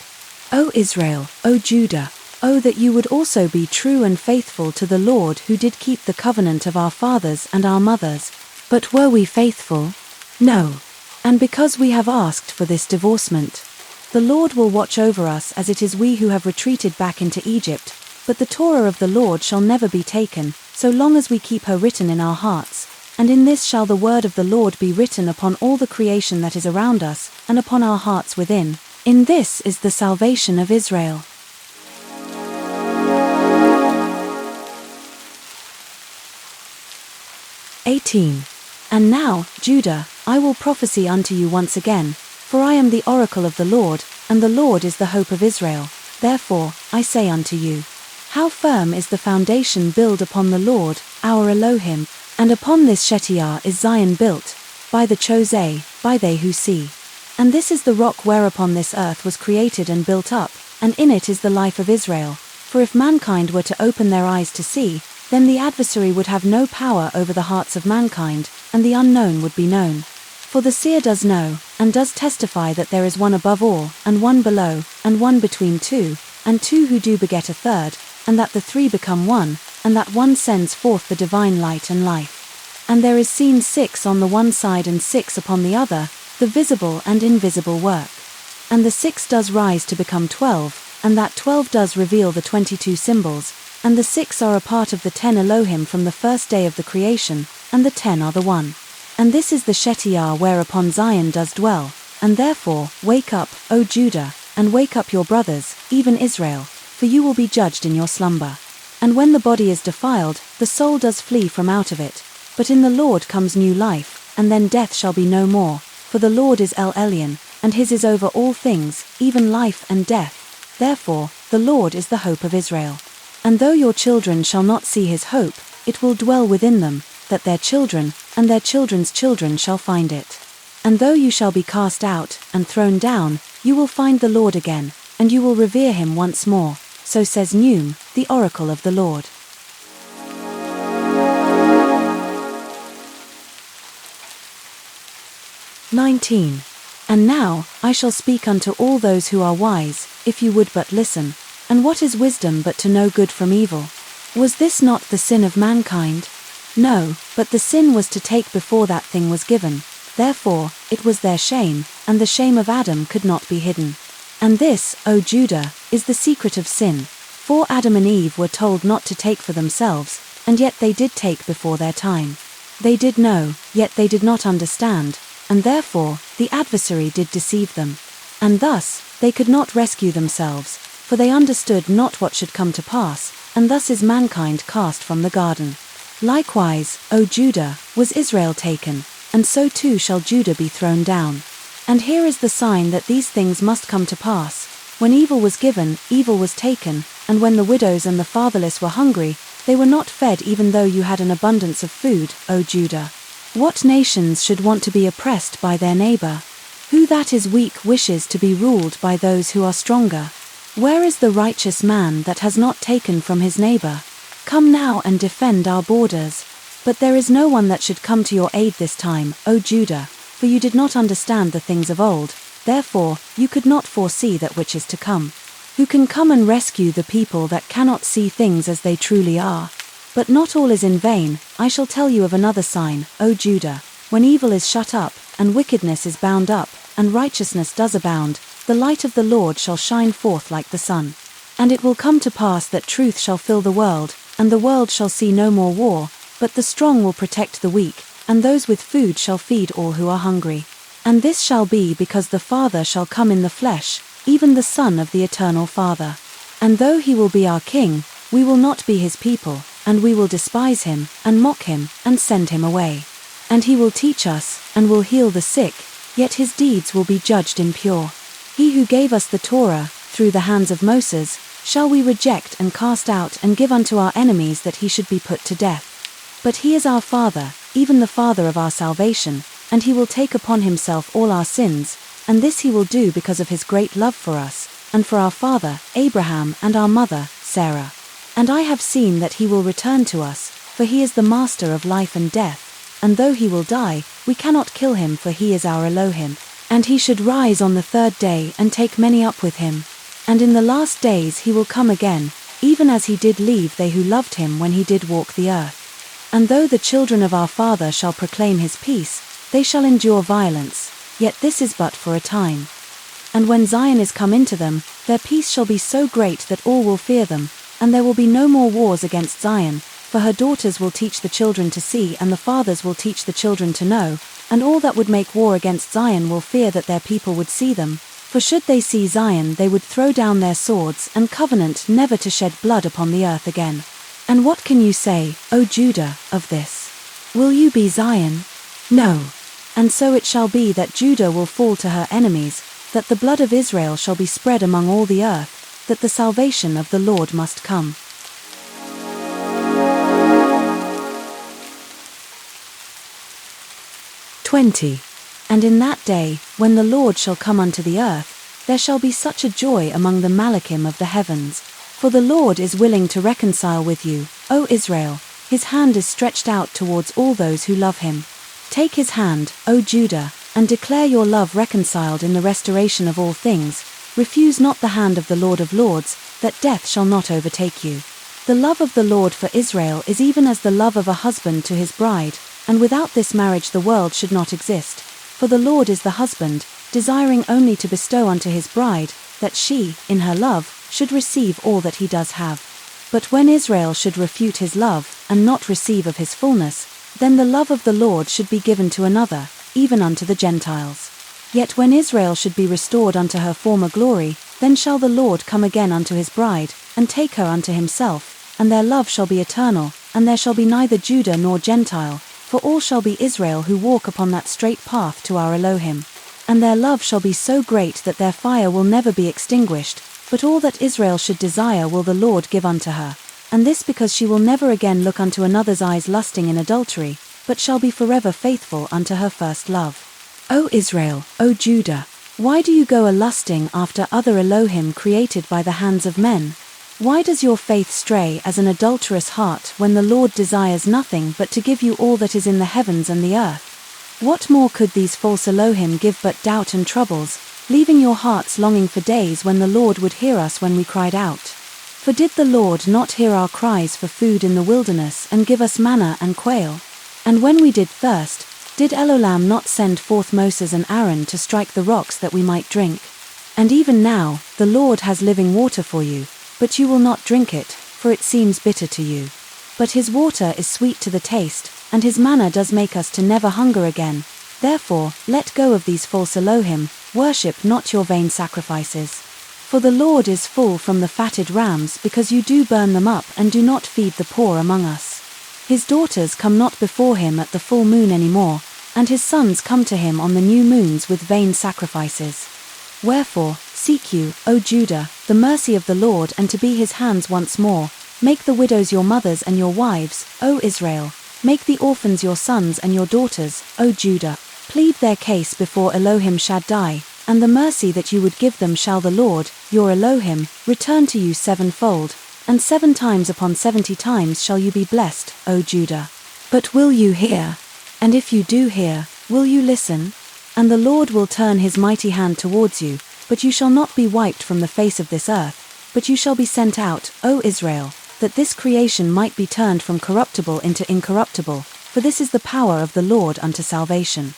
O Israel, O Judah, O that you would also be true and faithful to the Lord who did keep the covenant of our fathers and our mothers. But were we faithful? No. And because we have asked for this divorcement, the Lord will watch over us as it is we who have retreated back into Egypt, but the Torah of the Lord shall never be taken, so long as we keep her written in our hearts. And in this shall the word of the Lord be written upon all the creation that is around us, and upon our hearts within. In this is the salvation of Israel. And now, Judah, I will prophesy unto you once again, for I am the oracle of the Lord, and the Lord is the hope of Israel. Therefore, I say unto you, how firm is the foundation built upon the Lord, our Elohim, and upon this Shetiyah is Zayin built, by the Chosei, by they who see. And this is the rock whereupon this earth was created and built up, and in it is the life of Israel. For if mankind were to open their eyes to see, then the adversary would have no power over the hearts of mankind, and the unknown would be known. For the seer does know, and does testify that there is one above all, and one below, and one between two, and two who do beget a third, and that the three become one, and that one sends forth the divine light and life. And there is seen 6 on the one side and 6 upon the other, the visible and invisible work. And the 6 does rise to become 12, and that 12 does reveal the 22 symbols, and the 6 are a part of the 10 Elohim from the first day of the creation, and the 10 are the one. And this is the Shetiyah whereupon Zayin does dwell, and therefore, wake up, O Judah, and wake up your brothers, even Israel, for you will be judged in your slumber. And when the body is defiled, the soul does flee from out of it, but in the Lord comes new life, and then death shall be no more, for the Lord is El Elyon, and his is over all things, even life and death. Therefore, the Lord is the hope of Israel. And though your children shall not see his hope, it will dwell within them, that their children, and their children's children shall find it. And though you shall be cast out, and thrown down, you will find the Lord again, and you will revere him once more. So says Neum, the oracle of the Lord. And now, I shall speak unto all those who are wise, if you would but listen. And what is wisdom but to know good from evil? Was this not the sin of mankind? No, but the sin was to take before that thing was given. Therefore, it was their shame, and the shame of Adam could not be hidden. And this, O Judah, is the secret of sin. For Adam and Eve were told not to take for themselves, and yet they did take before their time. They did know, yet they did not understand, and therefore, the adversary did deceive them. And thus, they could not rescue themselves, for they understood not what should come to pass, and thus is mankind cast from the garden. Likewise, O Judah, was Israel taken, and so too shall Judah be thrown down. And here is the sign that these things must come to pass. When evil was given, evil was taken, and when the widows and the fatherless were hungry, they were not fed even though you had an abundance of food, O Judah. What nations should want to be oppressed by their neighbor? Who that is weak wishes to be ruled by those who are stronger? Where is the righteous man that has not taken from his neighbor? Come now and defend our borders. But there is no one that should come to your aid this time, O Judah, for you did not understand the things of old, therefore you could not foresee that which is to come. Who can come and rescue the people that cannot see things as they truly are? But not all is in vain. I shall tell you of another sign, O Judah. When evil is shut up, and wickedness is bound up, and righteousness does abound, the light of the Lord shall shine forth like the sun. And it will come to pass that truth shall fill the world, and the world shall see no more war, but the strong will protect the weak, and those with food shall feed all who are hungry. And this shall be because the Father shall come in the flesh, even the Son of the eternal Father. And though he will be our King, we will not be his people, and we will despise him, and mock him, and send him away. And he will teach us, and will heal the sick, yet his deeds will be judged impure. He who gave us the Torah, through the hands of Moses, shall we reject and cast out and give unto our enemies that he should be put to death. But he is our Father, even the Father of our salvation, and he will take upon himself all our sins, and this he will do because of his great love for us, and for our father, Abraham, and our mother, Sarah. And I have seen that he will return to us, for he is the master of life and death, and though he will die, we cannot kill him, for he is our Elohim. And he should rise on the third day and take many up with him. And in the last days he will come again, even as he did leave they who loved him when he did walk the earth. And though the children of our Father shall proclaim his peace, they shall endure violence, yet this is but for a time. And when Zayin is come into them, their peace shall be so great that all will fear them, and there will be no more wars against Zayin, for her daughters will teach the children to see, and the fathers will teach the children to know, and all that would make war against Zayin will fear that their people would see them, for should they see Zayin they would throw down their swords and covenant never to shed blood upon the earth again. And what can you say, O Judah, of this? Will you be Zayin? No. And so it shall be that Judah will fall to her enemies, that the blood of Israel shall be spread among all the earth, that the salvation of the Lord must come. And in that day, when the Lord shall come unto the earth, there shall be such a joy among the Malachim of the heavens. For the Lord is willing to reconcile with you, O Israel, his hand is stretched out towards all those who love him. Take his hand, O Judah, and declare your love reconciled in the restoration of all things. Refuse not the hand of the Lord of Lords, that death shall not overtake you. The love of the Lord for Israel is even as the love of a husband to his bride, and without this marriage the world should not exist. For the Lord is the husband, desiring only to bestow unto his bride, that she, in her love, should receive all that he does have. But when Israel should refute his love, and not receive of his fullness, then the love of the Lord should be given to another, even unto the Gentiles. Yet when Israel should be restored unto her former glory, then shall the Lord come again unto his bride, and take her unto himself, and their love shall be eternal, and there shall be neither Judah nor Gentile, for all shall be Israel who walk upon that straight path to our Elohim. And their love shall be so great that their fire will never be extinguished, but all that Israel should desire will the Lord give unto her. And this because she will never again look unto another's eyes lusting in adultery, but shall be forever faithful unto her first love. O Israel, O Judah, why do you go a-lusting after other Elohim created by the hands of men? Why does your faith stray as an adulterous heart when the Lord desires nothing but to give you all that is in the heavens and the earth? What more could these false Elohim give but doubt and troubles, leaving your hearts longing for days when the Lord would hear us when we cried out? For did the Lord not hear our cries for food in the wilderness and give us manna and quail? And when we did thirst, did Elohim not send forth Moses and Aaron to strike the rocks that we might drink? And even now, the Lord has living water for you, but you will not drink it, for it seems bitter to you. But his water is sweet to the taste, and his manna does make us to never hunger again. Therefore, let go of these false Elohim, worship not your vain sacrifices. For the Lord is full from the fatted rams, because you do burn them up and do not feed the poor among us. His daughters come not before him at the full moon any more, and his sons come to him on the new moons with vain sacrifices. Wherefore, seek you, O Judah, the mercy of the Lord, and to be his hands once more. Make the widows your mothers and your wives, O Israel. Make the orphans your sons and your daughters, O Judah. Plead their case before Elohim Shaddai, and the mercy that you would give them shall the Lord, your Elohim, return to you sevenfold, and 7 times upon 70 times shall you be blessed, O Judah. But will you hear? And if you do hear, will you listen? And the Lord will turn his mighty hand towards you, but you shall not be wiped from the face of this earth, but you shall be sent out, O Israel, that this creation might be turned from corruptible into incorruptible, for this is the power of the Lord unto salvation.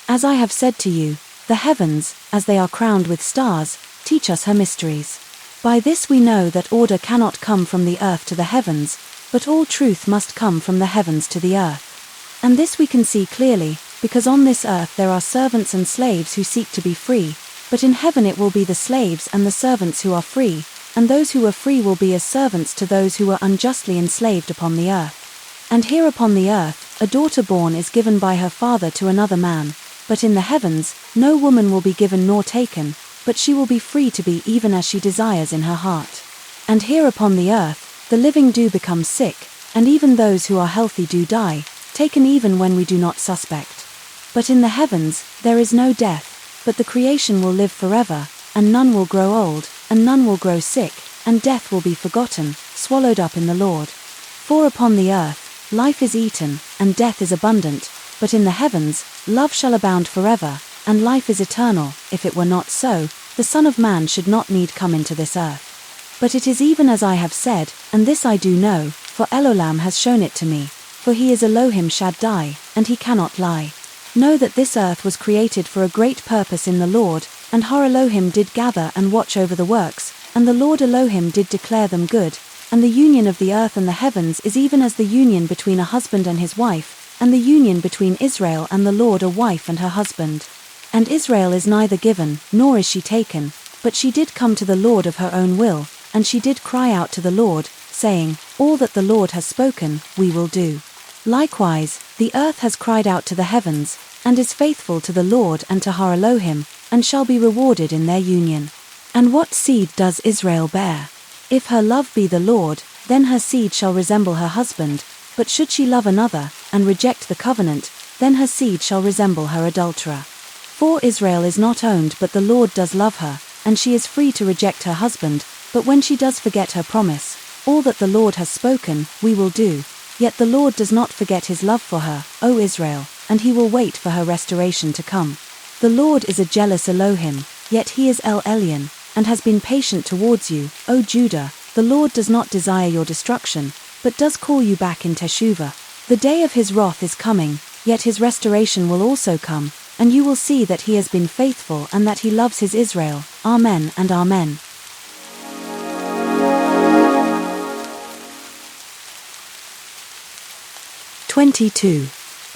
As I have said to you, the heavens, as they are crowned with stars, teach us her mysteries. By this we know that order cannot come from the earth to the heavens, but all truth must come from the heavens to the earth. And this we can see clearly, because on this earth there are servants and slaves who seek to be free, but in heaven it will be the slaves and the servants who are free, and those who are free will be as servants to those who were unjustly enslaved upon the earth. And here upon the earth, a daughter born is given by her father to another man, but in the heavens, no woman will be given nor taken, but she will be free to be even as she desires in her heart. And here upon the earth, the living do become sick, and even those who are healthy do die, taken even when we do not suspect. But in the heavens, there is no death, but the creation will live forever, and none will grow old, and none will grow sick, and death will be forgotten, swallowed up in the Lord. For upon the earth, life is eaten, and death is abundant, but in the heavens, love shall abound forever, and life is eternal. If it were not so, the Son of Man should not need come into this earth. But it is even as I have said, and this I do know, for Elohim has shown it to me, for he is Elohim Shaddai, and he cannot lie. Know that this earth was created for a great purpose in the Lord, and Har Elohim did gather and watch over the works, and the Lord Elohim did declare them good. And the union of the earth and the heavens is even as the union between a husband and his wife, and the union between Israel and the Lord a wife and her husband. And Israel is neither given, nor is she taken, but she did come to the Lord of her own will, and she did cry out to the Lord, saying, All that the Lord has spoken, we will do. Likewise, the earth has cried out to the heavens, and is faithful to the Lord and to Har Elohim, and shall be rewarded in their union. And what seed does Israel bear? If her love be the Lord, then her seed shall resemble her husband, but should she love another, and reject the covenant, then her seed shall resemble her adulterer. For Israel is not owned, but the Lord does love her, and she is free to reject her husband, but when she does forget her promise, all that the Lord has spoken, we will do. Yet the Lord does not forget his love for her, O Israel, and he will wait for her restoration to come. The Lord is a jealous Elohim, yet he is El Elyon, and has been patient towards you, O Judah. The Lord does not desire your destruction, but does call you back in Teshuvah. The day of his wrath is coming, yet his restoration will also come, and you will see that he has been faithful and that he loves his Israel. Amen and Amen.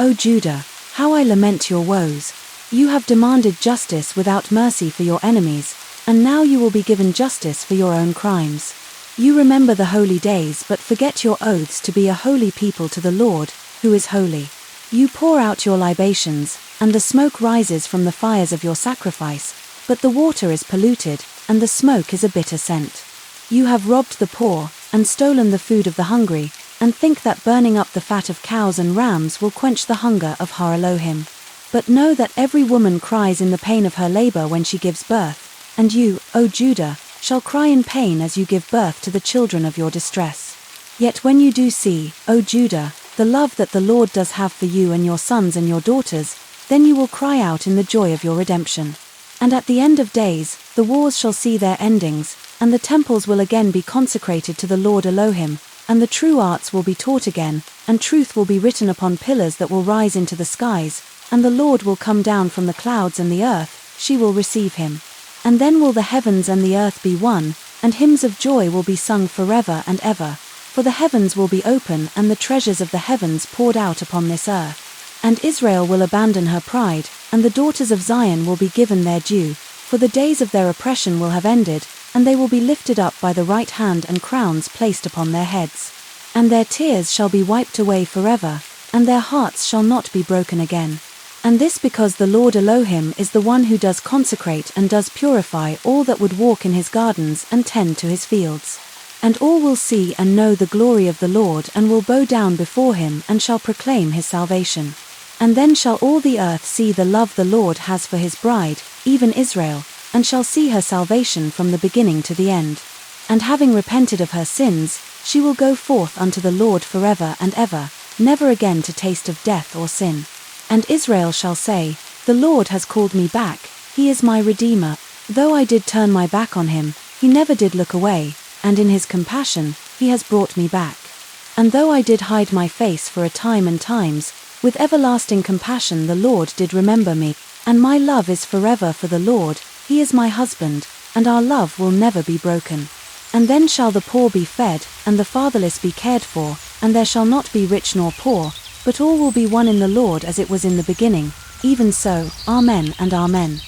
O Judah, how I lament your woes. You have demanded justice without mercy for your enemies, and now you will be given justice for your own crimes. You remember the holy days but forget your oaths to be a holy people to the Lord, who is holy. You pour out your libations, and the smoke rises from the fires of your sacrifice, but the water is polluted, and the smoke is a bitter scent. You have robbed the poor, and stolen the food of the hungry, and think that burning up the fat of cows and rams will quench the hunger of Har Elohim. But know that every woman cries in the pain of her labor when she gives birth, and you, O Judah, shall cry in pain as you give birth to the children of your distress. Yet when you do see, O Judah, the love that the Lord does have for you and your sons and your daughters, then you will cry out in the joy of your redemption. And at the end of days, the wars shall see their endings, and the temples will again be consecrated to the Lord Elohim, and the true arts will be taught again, and truth will be written upon pillars that will rise into the skies, and the Lord will come down from the clouds, and the earth, she will receive him. And then will the heavens and the earth be one, and hymns of joy will be sung forever and ever. For the heavens will be open and the treasures of the heavens poured out upon this earth. And Israel will abandon her pride, and the daughters of Zion will be given their due, for the days of their oppression will have ended, and they will be lifted up by the right hand and crowns placed upon their heads. And their tears shall be wiped away forever, and their hearts shall not be broken again. And this because the Lord Elohim is the one who does consecrate and does purify all that would walk in his gardens and tend to his fields. And all will see and know the glory of the Lord and will bow down before him and shall proclaim his salvation. And then shall all the earth see the love the Lord has for his bride, even Israel, and shall see her salvation from the beginning to the end. And having repented of her sins, she will go forth unto the Lord forever and ever, never again to taste of death or sin. And Israel shall say, The Lord has called me back, he is my Redeemer. Though I did turn my back on him, he never did look away, and in his compassion, he has brought me back. And though I did hide my face for a time and times, with everlasting compassion the Lord did remember me, and my love is forever for the Lord, he is my husband, and our love will never be broken. And then shall the poor be fed, and the fatherless be cared for, and there shall not be rich nor poor, but all will be one in the Lord as it was in the beginning, even so, Amen and Amen.